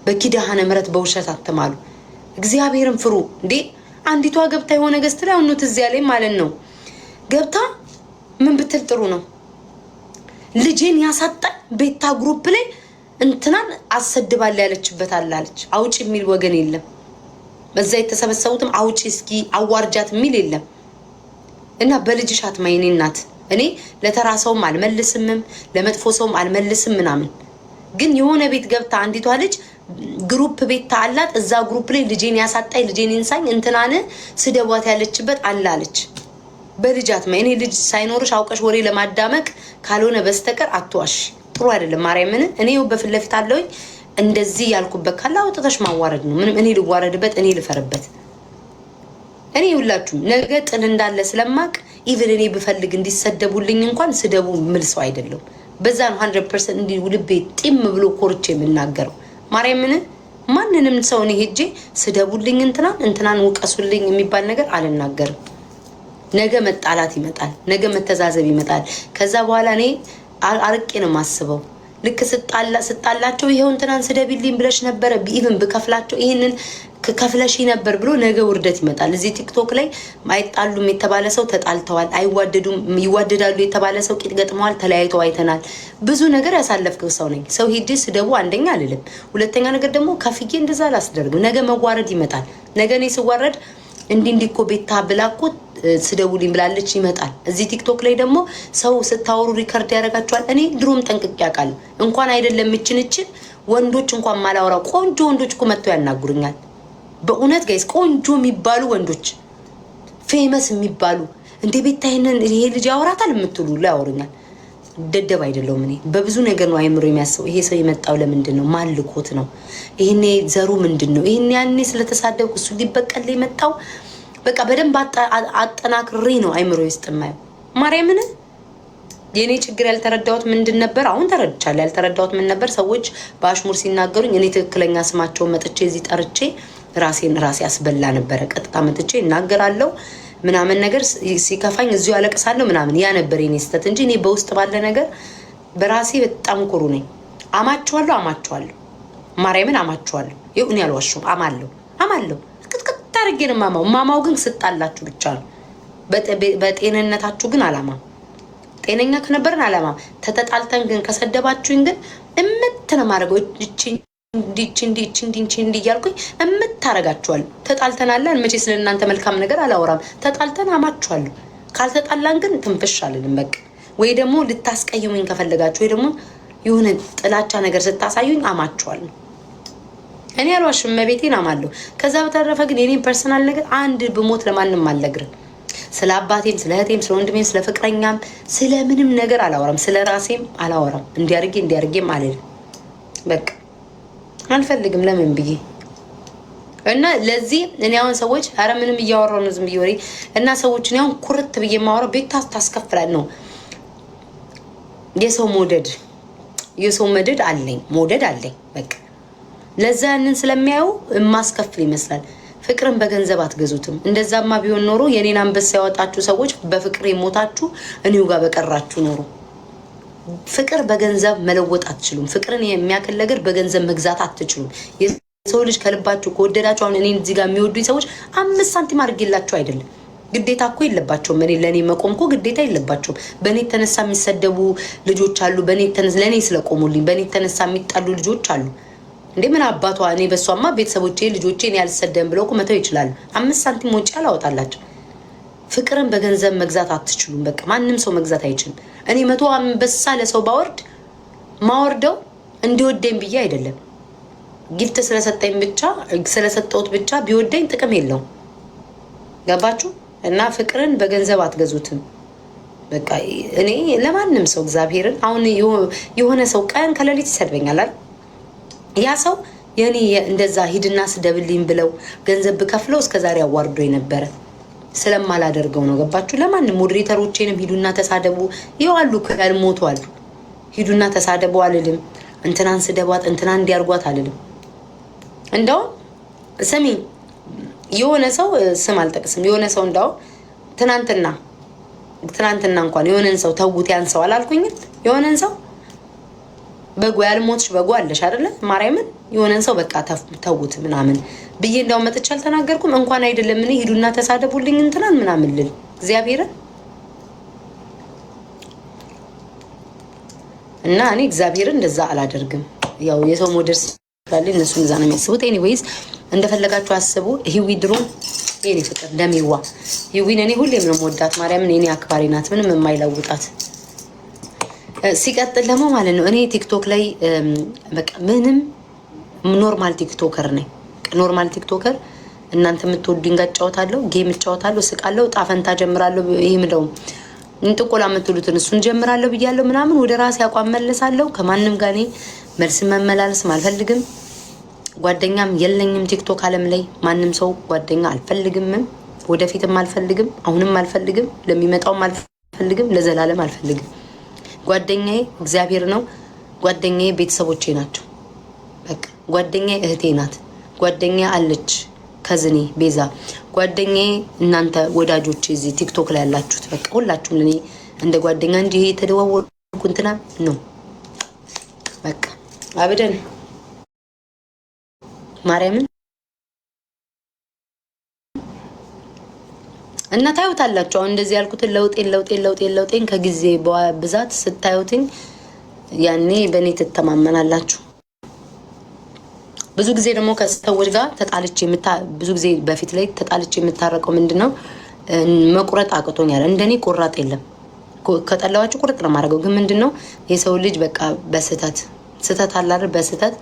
በኪዳነ ምሕረት በውሸት አትማሉ። እግዚአብሔርን ፍሩ እንዴ። አንዲቷ ገብታ የሆነ ገስት ላይ አሁን ነው ትዝ ያለኝ ማለት ነው። ገብታ ምን ብትል ጥሩ ነው ልጄን ያሳጣኝ ቤታ ግሩፕ ላይ እንትናን አሰድባለ ያለችበት አላለች። አውጪ የሚል ወገን የለም። በዛ የተሰበሰቡትም አውጪ እስኪ አዋርጃት የሚል የለም። እና በልጅሽ አትማይኔ እናት እኔ ለተራሰውም አልመልስምም ለመጥፎ ሰውም አልመልስም ምናምን። ግን የሆነ ቤት ገብታ አንዲቷ ልጅ ግሩፕ ቤት አላት። እዛ ግሩፕ ላይ ልጄን ያሳጣኝ ልጄን እንሳኝ እንትናን ስደቧት ያለችበት አላለች። በልጃት ማይኔ ልጅ ሳይኖርሽ አውቀሽ ወሬ ለማዳመቅ ካልሆነ በስተቀር አትዋሽ። ጥሩ አይደለም። ማርያምን እኔው በፊት ለፊት አለውኝ እንደዚህ ያልኩበት ካለ አውጥተሽ ማዋረድ ነው። ምንም እኔ ልዋረድበት እኔ ልፈርበት። እኔ ሁላችሁም ነገ ጥል እንዳለ ስለማቅ ኢቭን እኔ ብፈልግ እንዲሰደቡልኝ እንኳን ስደቡ ምልሰው አይደለም። በዛ ነው 100% እንዲ ልቤ ጢም ብሎ ኮርቼ የምናገረው። ማርያምን ማንንም ሰው እኔ ሄጄ ስደቡልኝ እንትናን ወቀሱልኝ የሚባል ነገር አልናገርም። ነገ መጣላት ይመጣል፣ ነገ መተዛዘብ ይመጣል። ከዛ በኋላ እኔ አርቄ ነው ማስበው። ልክ ስጣላቸው ይሄው እንትናን ስደብልኝ ብለሽ ነበር ኢቭን ብከፍላቸው ይሄንን ከፍለሽ ነበር ብሎ ነገ ውርደት ይመጣል። እዚህ ቲክቶክ ላይ ማይጣሉም የተባለ ሰው ተጣልተዋል፣ አይዋደዱም ይዋደዳሉ የተባለ ሰው ቂጥ ገጥመዋል፣ ተለያይተው አይተናል። ብዙ ነገር ያሳለፍከው ሰው ነኝ። ሰው ሄጄ ስደቡ አንደኛ አልልም፣ ሁለተኛ ነገር ደግሞ ከፍዬ እንደዛ አላስደርግም። ነገ መዋረድ ይመጣል። ነገ እኔ ስዋረድ እንዲህ እኮ ቤታ ብላኮ ስደቡልኝ ብላለች ይመጣል። እዚህ ቲክቶክ ላይ ደግሞ ሰው ስታወሩ ሪከርድ ያደርጋቸዋል። እኔ ድሮም ጠንቅቄ አውቃለሁ። እንኳን አይደለም እችን ወንዶች እንኳን ማላወራ ቆንጆ ወንዶች እኮ መጥተው ያናግሩኛል። በእውነት ጋይስ ቆንጆ የሚባሉ ወንዶች ፌመስ የሚባሉ እንደ ቤታ ይሄ ልጅ ያወራታል የምትሉ ላይ ያወሩኛል። ደደብ አይደለሁም እኔ። በብዙ ነገር ነው አይምሮ የሚያስበው። ይሄ ሰው የመጣው ለምንድን ነው? ማልኮት ነው? ይሄኔ ዘሩ ምንድን ነው? ይሄኔ ያኔ ስለተሳደብኩ እሱ ሊበቀል የመጣው በቃ በደንብ አጠናክሬ ነው አይምሮ ውስጥ የማየው። ማርያምን የኔ ችግር ያልተረዳሁት ምንድን ነበር? አሁን ተረድቻለሁ። ያልተረዳሁት ምን ነበር? ሰዎች በአሽሙር ሲናገሩኝ እኔ ትክክለኛ ስማቸውን መጥቼ እዚህ ጠርቼ ራሴ አስበላ ነበረ። ቀጥታ መጥቼ እናገራለሁ ምናምን ነገር ሲከፋኝ እዚሁ ያለቅሳለሁ ምናምን። ያ ነበር የኔ ስህተት እንጂ እኔ በውስጥ ባለ ነገር በራሴ በጣም ኩሩ ነኝ። አማቸዋለሁ ማርያምን አማቸዋለሁ። ይኸው እኔ አልዋሽም። አማለሁ ቅጥቅጥ አድርጌ ነው ማማው ግን ስጣላችሁ ብቻ ነው። በጤንነታችሁ ግን አላማ ጤነኛ ከነበርን አላማ ተተጣልተን ግን ከሰደባችሁኝ ግን እምትነ ማድረገው እንዲ እያልኩኝ እምታረጋችኋል። ተጣልተናለን መቼ ስለእናንተ መልካም ነገር አላወራም። ተጣልተን አማችኋለሁ። ካልተጣላን ግን ትንፍሽ አልልም። በቃ ወይ ደግሞ ልታስቀይሙኝ ከፈለጋችሁ ወይ ደግሞ የሆነ ጥላቻ ነገር ስታሳዩኝ አማችኋለሁ። እኔ አልዋሽም፣ መቤቴን አማለሁ። ከዛ በተረፈ ግን የኔን ፐርሰናል ነገር አንድ ብሞት ለማንም አልነግርም። ስለ አባቴም ስለ እህቴም ስለ ወንድሜም ስለ ፍቅረኛም ስለ ምንም ነገር አላወራም። ስለ ራሴም አላወራም። እንዲያርጌም አልልም። በቃ አልፈልግም። ለምን ብዬ እና ለዚህ እኔ አሁን ሰዎች አረ ምንም እያወራው ነው ዝም ብዬ ወሬ እና ሰዎች እኔ አሁን ኩርት ብዬ ማወራው ቤት ታስከፍላል ነው። የሰው መደድ አለኝ፣ ሞደድ አለኝ። በቃ ለዛ ያንን ስለሚያዩ ማስከፍል ይመስላል። ፍቅርን በገንዘብ አትገዙትም። እንደዛማ ቢሆን ኖሮ የኔን አንበሳ ያወጣችሁ ሰዎች በፍቅር የሞታችሁ እኔው ጋር በቀራችሁ ኖሮ። ፍቅር በገንዘብ መለወጥ አትችሉም። ፍቅርን የሚያክል ነገር በገንዘብ መግዛት አትችሉም። የሰው ልጅ ከልባችሁ ከወደዳችሁ አሁን እኔን እዚህ ጋር የሚወዱኝ ሰዎች 5 ሳንቲም አድርጌላችሁ አይደለም። ግዴታ እኮ የለባቸውም። እኔ ለእኔ መቆም እኮ ግዴታ የለባቸውም። በእኔ የተነሳ የሚሰደቡ ልጆች አሉ። ለእኔ ስለቆሙልኝ በእኔ የተነሳ የሚጣሉ ልጆች አሉ። እንዴ ምን አባቷ እኔ በሷማ ቤተሰቦቼ ልጆቼ እኔ ያልሰደም ብለው መተው ይችላሉ። 5 ሳንቲም ወጪ አላወጣላቸው። ፍቅርን በገንዘብ መግዛት አትችሉም። በቃ ማንም ሰው መግዛት አይችልም። እኔ 100 አንበሳ ለሰው ባወርድ ማወርደው እንዲወደኝ ብዬ አይደለም። ጊፍት ስለሰጠሁት ብቻ ቢወደኝ ጥቅም የለውም። ገባችሁ? እና ፍቅርን በገንዘብ አትገዙትም። በቃ እኔ ለማንም ሰው እግዚአብሔርን አሁን የሆነ ሰው ቀን ከሌሊት ይሰድበኛል አይደል? ያ ሰው የኔ እንደዛ ሂድና ስደብልኝ ብለው ገንዘብ ብከፍለው እስከዛሬ አዋርዶ የነበረ ስለማላደርገው ነው። ገባችሁ? ለማንም ሞዴሬተሮቼንም ሂዱና ተሳደቡ ይዋሉ ያልሞቱ አሉ። ሂዱና ተሳደቡ አልልም። እንትናን ስደቧት እንትናን እንዲያርጓት አልልም። እንደው ስሚ የሆነ ሰው ስም አልጠቅስም። የሆነ ሰው እንደው ትናንትና እንኳን የሆነን ሰው ተውት ያን ሰው አላልኩኝም። የሆነን ሰው በጎ ያልሞትሽ በጎ አለሽ አይደለ? ማርያምን የሆነን ሰው በቃ ተውት ምናምን ብዬ እንደው መጥቻ አልተናገርኩም። እንኳን አይደለም እኔ ሂዱና ተሳደቡልኝ እንትናን ምናምን ልል እግዚአብሔርን እና እኔ እግዚአብሔርን እንደዛ አላደርግም። ያው የሰው ሞደርስ ካለ እነሱ እንደዛ ነው የሚያስቡት። ኤኒዌይስ እንደፈለጋችሁ አስቡ። ሂዊ ድሮ የኔ ፍቅር ደሜዋ ሂዊን እኔ ሁሌም ነው የምወዳት። ማርያምን የኔ አክባሪ ናት፣ ምንም የማይለውጣት። ሲቀጥል ደግሞ ማለት ነው እኔ ቲክቶክ ላይ በቃ ምንም ኖርማል ቲክቶከር ነኝ። ኖርማል ቲክቶከር እናንተ የምትወዱኝ ጋር እጫወታለሁ፣ ጌም እጫወታለሁ፣ ስቃለሁ፣ ጣፈንታ ጀምራለሁ። ይሄ ምንድነው እንጥቆላ የምትሉትን እሱን ጀምራለሁ ብያለሁ ምናምን ወደ ራሴ አቋም መለሳለሁ። ከማንም ጋር እኔ መልስ መመላለስም አልፈልግም። ጓደኛም የለኝም ቲክቶክ ዓለም ላይ ማንም ሰው ጓደኛ አልፈልግም። ወደፊትም አልፈልግም፣ አሁንም አልፈልግም፣ ለሚመጣውም አልፈልግም፣ ለዘላለም አልፈልግም። ጓደኛዬ እግዚአብሔር ነው። ጓደኛዬ ቤተሰቦቼ ናቸው። በቃ ጓደኛዬ እህቴ ናት። ጓደኛዬ አለች ከዝኔ ቤዛ። ጓደኛዬ እናንተ ወዳጆቼ እዚህ ቲክቶክ ላይ ያላችሁት በቃ ሁላችሁም ለኔ እንደ ጓደኛ እንጂ ይሄ የተደዋወልኩ እንትና ነው። በቃ አብደን ማርያምን እና ታዩታላችሁ። አሁን እንደዚህ ያልኩትን ለውጤን ከጊዜ ብዛት ስታዩትኝ ያኔ በእኔ ትተማመናላችሁ። ብዙ ጊዜ ደግሞ ከሰዎች ጋር ብዙ ጊዜ በፊት ላይ ተጣልቼ የምታረቀው ምንድነው መቁረጥ አቅቶኛል። እንደኔ ቆራጥ የለም። ከጠላዋችሁ ቁርጥ ነው ማድረገው። ግን ምንድነው የሰው ልጅ በቃ በስተት አላረ በስተት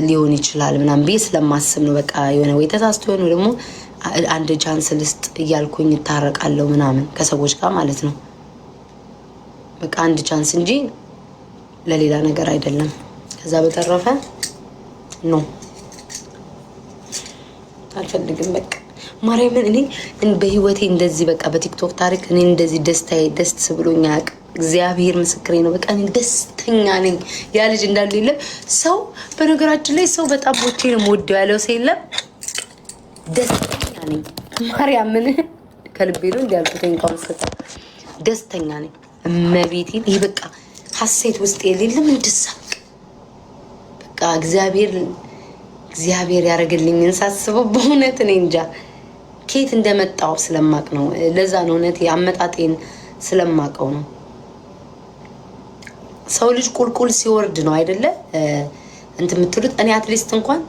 ሊሆን ይችላል ምናምን ብዬ ስለማስብ ነው። በቃ የሆነ ወይ ተሳስቶ የሆነ ደግሞ አንድ ቻንስ ልስጥ እያልኩኝ እታረቃለሁ ምናምን ከሰዎች ጋር ማለት ነው። በቃ አንድ ቻንስ እንጂ ለሌላ ነገር አይደለም። ከዛ በተረፈ ነው አልፈልግም። በቃ ማርያምን እኔ በህይወቴ እንደዚህ በቃ በቲክቶክ ታሪክ እኔ እንደዚህ ደስ ብሎኝ አያውቅም። እግዚአብሔር ምስክሬ ነው። በቃ እኔ ደስተኛ ነኝ። ያ ልጅ እንዳለ የለም ሰው በነገራችን ላይ ሰው በጣም ቦቴ ነው የምወደው ያለው ሰው የለም። ደስተኛ ነኝ። ማርያምን ከልቤ ነው እንዲያልኩት እንኳን ሰጣ ደስተኛ ነኝ። እመቤቴን ይሄ በቃ ሀሴት ውስጥ የሌለም እንድሳቅ በቃ እግዚአብሔር ያደርግልኝን ሳስበው በእውነት እኔ እንጃ ከየት እንደመጣው ስለማቅ ነው። ለዛ ነው እውነት አመጣጤን ስለማቀው ነው። ሰው ልጅ ቁልቁል ሲወርድ ነው አይደለ እንት የምትሉት። እኔ አትሊስት እንኳን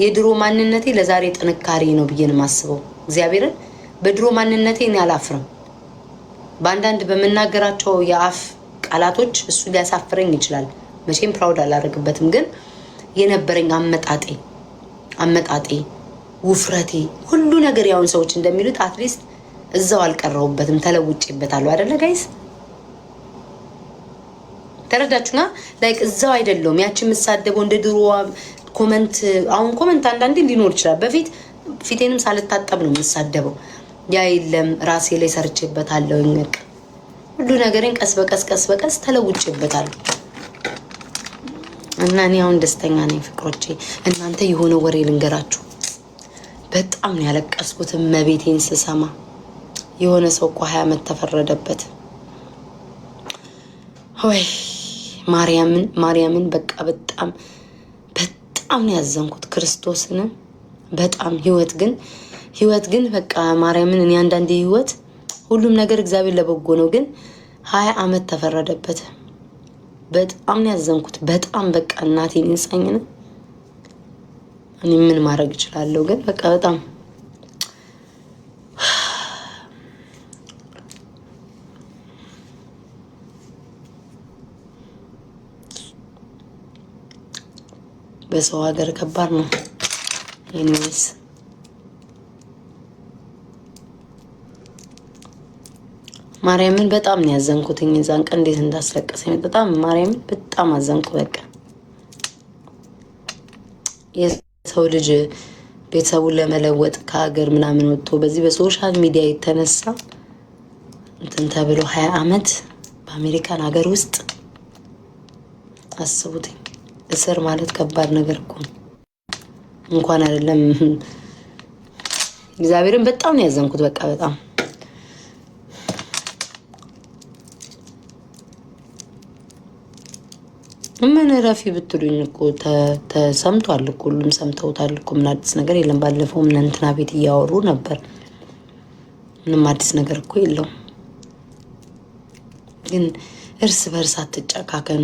የድሮ ማንነቴ ለዛሬ ጥንካሬ ነው ብዬ ነው የማስበው። እግዚአብሔርን በድሮ ማንነቴ እኔ አላፍርም። በአንዳንድ በመናገራቸው የአፍ ቃላቶች እሱ ሊያሳፍረኝ ይችላል። መቼም ፕራውድ አላደርግበትም። ግን የነበረኝ አመጣጤ ውፍረቴ ሁሉ ነገር ያውን ሰዎች እንደሚሉት አትሊስት እዛው አልቀረውበትም፣ ተለውጬበታለሁ አይደለ ጋይስ? ተረዳችሁና? ላይክ እዛው አይደለም ያቺ የምሳደበው እንደ ድሮ ኮመንት። አሁን ኮመንት አንዳንዴ ሊኖር ይችላል። በፊት ፊቴንም ሳልታጠብ ነው የምሳደበው። ያ የለም ራሴ ላይ ሰርቼበታለሁ። እንቅ ሁሉ ነገርን ቀስ በቀስ ተለውጬበታለሁ። እና እኔ አሁን ደስተኛ ነኝ ፍቅሮቼ። እናንተ የሆነ ወሬ ልንገራችሁ። በጣም ነው ያለቀስኩት እመቤቴን ስሰማ። የሆነ ሰው እኮ 20 ዓመት ተፈረደበት። ወይ ማርያምን በቃ በጣም ነው ያዘንኩት ክርስቶስን። በጣም ህይወት ግን በቃ ማርያምን እኔ አንዳንዴ ህይወት ሁሉም ነገር እግዚአብሔር ለበጎ ነው፣ ግን 20 ዓመት ተፈረደበት። በጣም ነው ያዘንኩት። በጣም በቃ እናቴን እንሳኝነ እኔ ምን ማድረግ እችላለሁ? ግን በቃ በጣም በሰው ሀገር ከባድ ነው። ኤኒዌይስ ማርያምን በጣም ነው ያዘንኩት። እዛን ቀን እንዴት እንዳስለቀሰኝ በጣም ማርያምን በጣም አዘንኩ። በቃ የሰው ልጅ ቤተሰቡን ለመለወጥ ከሀገር ምናምን ወጥቶ በዚህ በሶሻል ሚዲያ የተነሳ እንትን ተብሎ 20 ዓመት በአሜሪካን ሀገር ውስጥ አስቡትኝ። እስር ማለት ከባድ ነገር እኮ እንኳን አይደለም። እግዚአብሔርን በጣም ነው ያዘንኩት። በቃ በጣም ምን ረፊ ብትሉኝ እኮ ተሰምቷል እኮ ሁሉም ሰምተውታል እኮ። ምን አዲስ ነገር የለም። ባለፈው ምን እንትና ቤት እያወሩ ነበር። ምንም አዲስ ነገር እኮ የለውም። ግን እርስ በርስ አትጨካከኑ።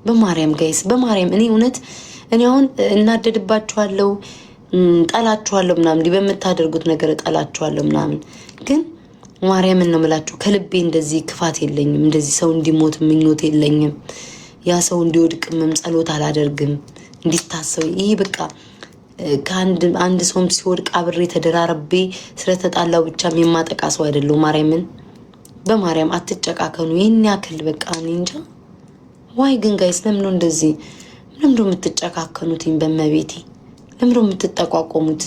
በማርያም ጋይስ፣ በማርያም እኔ አሁን እናደድባችኋለሁ፣ ጠላችኋለሁ ምናምን በምታደርጉት ነገር ጠላችኋለሁ ምናምን። ግን ማርያምን ነው የምላችሁ ከልቤ እንደዚህ ክፋት የለኝም። እንደዚህ ሰው እንዲሞት ምኞት የለኝም። ያ ሰው እንዲወድቅምም ጸሎት አላደርግም እንዲታሰብ። ይህ በቃ ከአንድ ሰውም ሲወድቅ አብሬ ተደራረቤ ስለተጣላው ብቻም የማጠቃ ሰው አይደለሁ። ማርያምን በማርያም አትጨቃከኑ። ይህን ያክል በቃ እኔ እንጃ። ዋይ ግን ጋይስ ለምንድነው እንደዚህ? ለምንድነው የምትጨካከኑት? በመቤቴ ለምንድነው የምትጠቋቆሙት?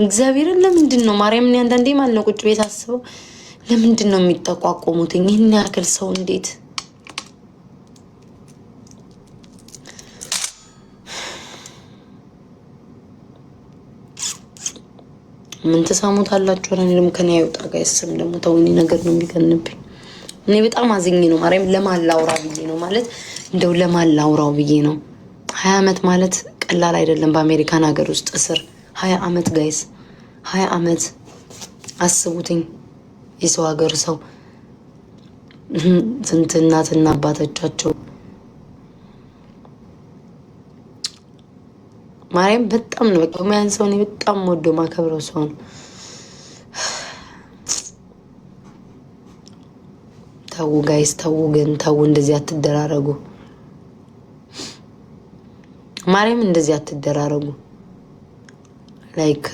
እግዚአብሔርን ለምንድን ነው ማርያምን አንዳንዴ ማለት ነው ቁጭ ቤት አስበው ለምንድን ነው የሚጠቋቆሙት? ይህን ያክል ሰው እንዴት ምን ተሳሙታላችሁ? እኔ ደግሞ ከኔ አይወጣ ጋይስም ደግሞ ተውኝ ነገር ነው የሚገንብኝ። እኔ በጣም አዝኜ ነው ማርያም ለማላውራ ብዬ ነው ማለት እንደው ለማላውራው ብዬ ነው። 20 ዓመት ማለት ቀላል አይደለም። በአሜሪካን ሀገር ውስጥ እስር 20 ዓመት ጋይስ 20 ዓመት አስቡትኝ። የሰው ሀገር ሰው ስንት እናትና አባቶቻቸው ማርያም በጣም ነው በቃ ማያን ሰው ነው በጣም ወዶ ማከብረው ሰው ነው። ተው ጋይስ ተው፣ ግን ተው እንደዚህ አትደራረጉ። ማርያም እንደዚህ አትደራረጉ። ላይክ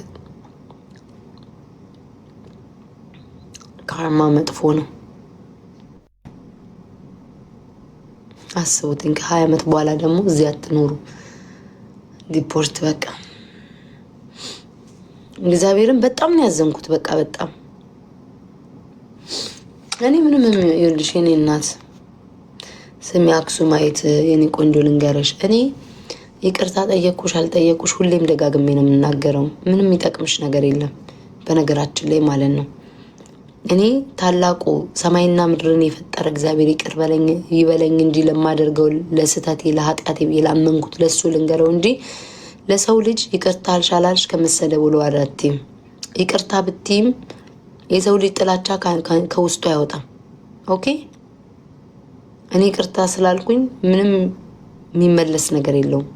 ካርማ መጥፎ ነው። አስቡት ከ20 ዓመት በኋላ ደግሞ እዚህ አትኖሩ። ዲፖርት በቃ እግዚአብሔርን በጣም ነው ያዘንኩት። በቃ በጣም እኔ ምንም ይኸውልሽ የኔ እናት ስሚ አክሱማይት የኔ ቆንጆ ልንገርሽ፣ እኔ ይቅርታ ጠየቅኩሽ አልጠየቅኩሽ ሁሌም ደጋግሜ ነው የምናገረው። ምንም ይጠቅምሽ ነገር የለም በነገራችን ላይ ማለት ነው። እኔ ታላቁ ሰማይና ምድርን የፈጠረ እግዚአብሔር ይቅር ይበለኝ እንጂ ለማደርገው ለስተቴ ለኃጢአቴ ላመንኩት ለሱ ልንገረው እንጂ ለሰው ልጅ ይቅርታ አልሻላልሽ ከመሰደብ ብሎ አራቲም ይቅርታ ብትይም የሰው ልጅ ጥላቻ ከውስጡ አይወጣም። ኦኬ እኔ ይቅርታ ስላልኩኝ ምንም የሚመለስ ነገር የለውም።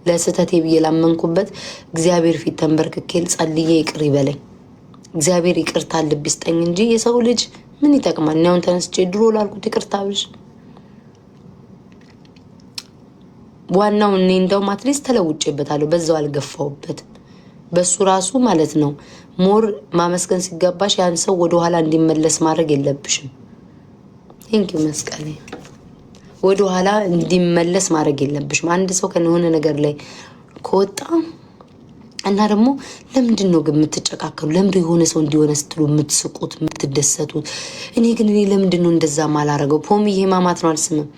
ለስተቴ ብዬ ላመንኩበት እግዚአብሔር ፊት ተንበርክኬ ጸልዬ ይቅር ይበለኝ። እግዚአብሔር ይቅርታ ልብ ይስጠኝ እንጂ የሰው ልጅ ምን ይጠቅማል? እኔ አሁን ተነስቼ ድሮ ላልኩት ይቅርታ ብልሽ ዋናው እኔ እንደውም አትሊስት ተለውጬበታለሁ። በዛው አልገፋውበት በሱ ራሱ ማለት ነው። ሞር ማመስገን ሲገባሽ ያን ሰው ወደኋላ እንዲመለስ ማድረግ የለብሽም። ቴንኪው መስቀሌ። ወደኋላ እንዲመለስ ማድረግ የለብሽም። አንድ ሰው ከሆነ ነገር ላይ ከወጣ እና ደግሞ ለምንድን ነው ግን የምትጨቃከሉ? ለምንድን የሆነ ሰው እንዲሆነ ስትሉ የምትስቁት የምትደሰቱት? እኔ ለምንድን ነው እንደዛ ማላረገው? ፖሚ ማማት ነው አልስምም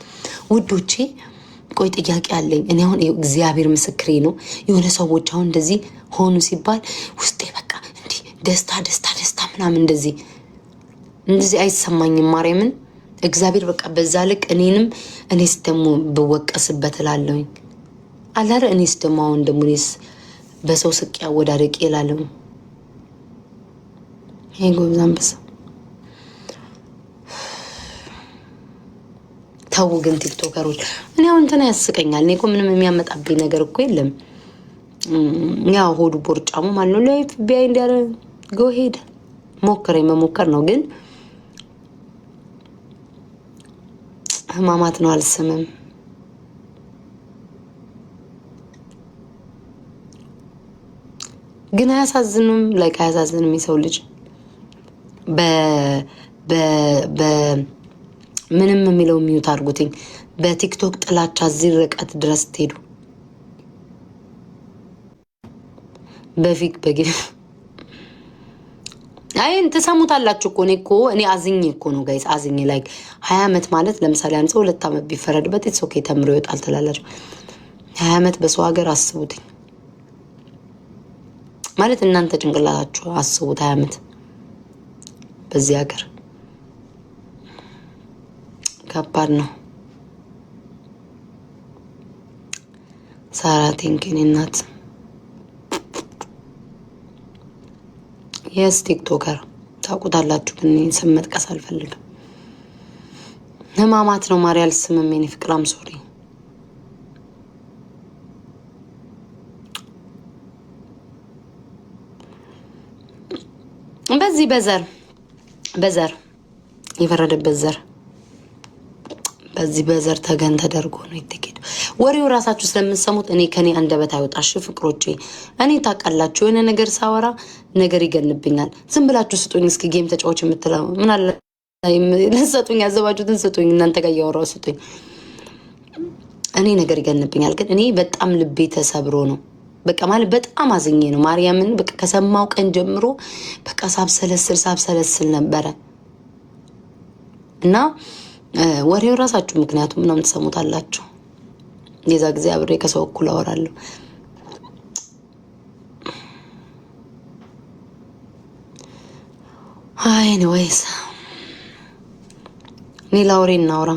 ውዶቼ። ቆይ ጥያቄ አለኝ እኔ አሁን እግዚአብሔር ምስክሬ ነው። የሆነ ሰዎች አሁን እንደዚህ ሆኑ ሲባል ውስጤ በቃ እንዲህ ደስታ ደስታ ደስታ ምናምን እንደዚህ አይሰማኝም። ማርያምን እግዚአብሔር በቃ በዛ ልክ እኔስ ደግሞ ብወቀስበት እላለሁኝ አላረ እኔስ ደግሞ አሁን ደግሞ እኔስ በሰው ስቅ ያወዳደቅ እላለሁ። ይሄ ጎበዝ አንበሳ ታው ግን ቲክቶከሮች እኔ አሁን እንትና ያስቀኛል። እኔ እኮ ምንም የሚያመጣብኝ ነገር እኮ የለም። ያው ሆዱ ቦርጫሙ ማለት ነው። ላይፍ ቢያይ እንዲያረ ጎ ሄድ መሞከር ነው። ግን ህማማት ነው አልስምም። ግን አያሳዝንም? ላይክ አያሳዝንም? የሰው ልጅ ምንም የሚለው ሚዩት አድርጉትኝ። በቲክቶክ ጥላቻ እዚህ ርቀት ድረስ ትሄዱ በፊት አይን ተሰሙታላችሁ እኮ እኔ አዝኜ እኮ ነው ጋይስ አዝኜ ላይክ 20 ዓመት ማለት ለምሳሌ አንተ 2 ዓመት ቢፈረድበት ኢትስ ኦኬ ተምሮ ይወጣል ትላላችሁ። 20 ዓመት በሰው ሀገር አስቡትኝ ማለት እናንተ ጭንቅላታችሁ አስቡት 20 ዓመት በዚህ ሀገር ከባድ ነው። ሳራ ቲንኪን እናት የስ ቲክቶከር ታውቁታላችሁ፣ ግን ስም መጥቀስ አልፈልግም። ህማማት ነው ማርያል ስምም የኔ ፍቅራም ሶሪ በዚህ በዘር የፈረደበት ዘር በዚህ በዘር ተገን ተደርጎ ነው የተኬደው። ወሬው ራሳችሁ ስለምትሰሙት እኔ ከኔ አንደበት አይወጣሽ ፍቅሮቼ። እኔ ታውቃላችሁ የሆነ ነገር ሳወራ ነገር ይገንብኛል። ዝም ብላችሁ ስጡኝ እስኪ ጌም ተጫዎች የምትለው ምን አለ ለሰጡኝ፣ ያዘባችሁትን ስጡኝ፣ እናንተ ጋር እያወራሁ ስጡኝ። እኔ ነገር ይገንብኛል። ግን እኔ በጣም ልቤ ተሰብሮ ነው በቃ ማለት በጣም አዝኜ ነው ማርያምን። በቃ ከሰማው ቀን ጀምሮ በቃ ሳብሰለስል ነበረ እና ወሬው ራሳችሁ ምክንያቱም ምናምን ትሰሙታላችሁ። የዛ ጊዜ አብሬ ከሰው እኩል አወራለሁ። ኤኒዌይስ ሌላ ወሬ እናውራ።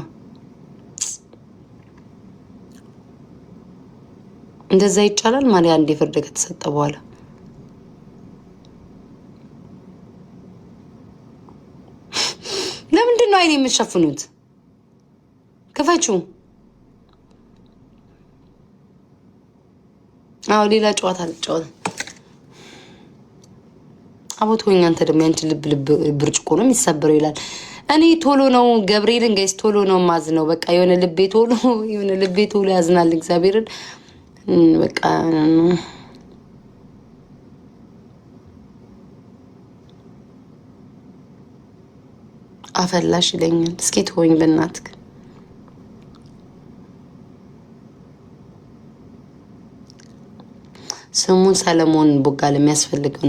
እንደዛ ይቻላል ማለት አንዴ ፍርድ ከተሰጠ በኋላ ለምንድን ነው አይኔ የምትሸፍኑት? ክፈችው። አዎ ሌላ ጨዋታ ልጫወት። አቦት ሆኝ አንተ ደግሞ ያንቺ ልብ ብርጭቆ ነው የሚሰበረው ይላል። እኔ ቶሎ ነው ገብርኤልን ጋይስ ቶሎ ነው ማዝ ነው በቃ የሆነ ልቤ ቶሎ ያዝናል እግዚአብሔርን በቃ አፈላሽ ይለኛል። እስኪ ትሆኝ በእናትህ ስሙን ሰለሞን ቦጋለ የሚያስፈልገው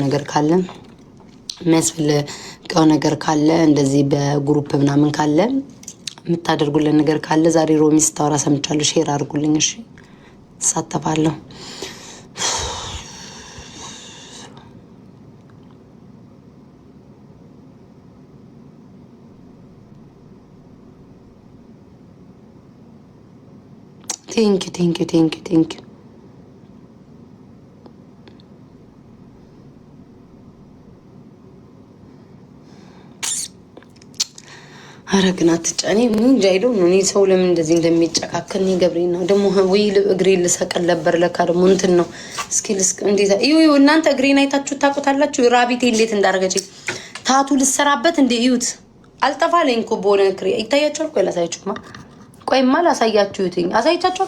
ነገር ካለ እንደዚህ በግሩፕ ምናምን ካለ የምታደርጉልን ነገር ካለ ዛሬ ሮሚ ስታወራ ሰምቻለሁ። ሼር አድርጉልኝ እሺ፣ እሳተፋለሁ። ቴንክ ዩ አረ ግን አትጫኔ ምን ጃይዶ ነው። እኔ ሰው ለምን እንደዚህ እንደሚጨካከል ነው ገብሬ ነው ደግሞ ወይ እግሬ ልሰቀል ነበር ለካ ደግሞ እንትን ነው። እስኪ እንዴት እናንተ እግሬን አይታችሁ ታውቁታላችሁ? ራቢቴ እንዴት እንዳደረገች ታቱ ልሰራበት እንደ እዩት። አልጠፋለኝ እኮ በሆነ እግሬ ይታያችኋል። ቆይ ላሳያችሁማ። ቆይማ ላሳያችሁትኝ አሳይቻችሁ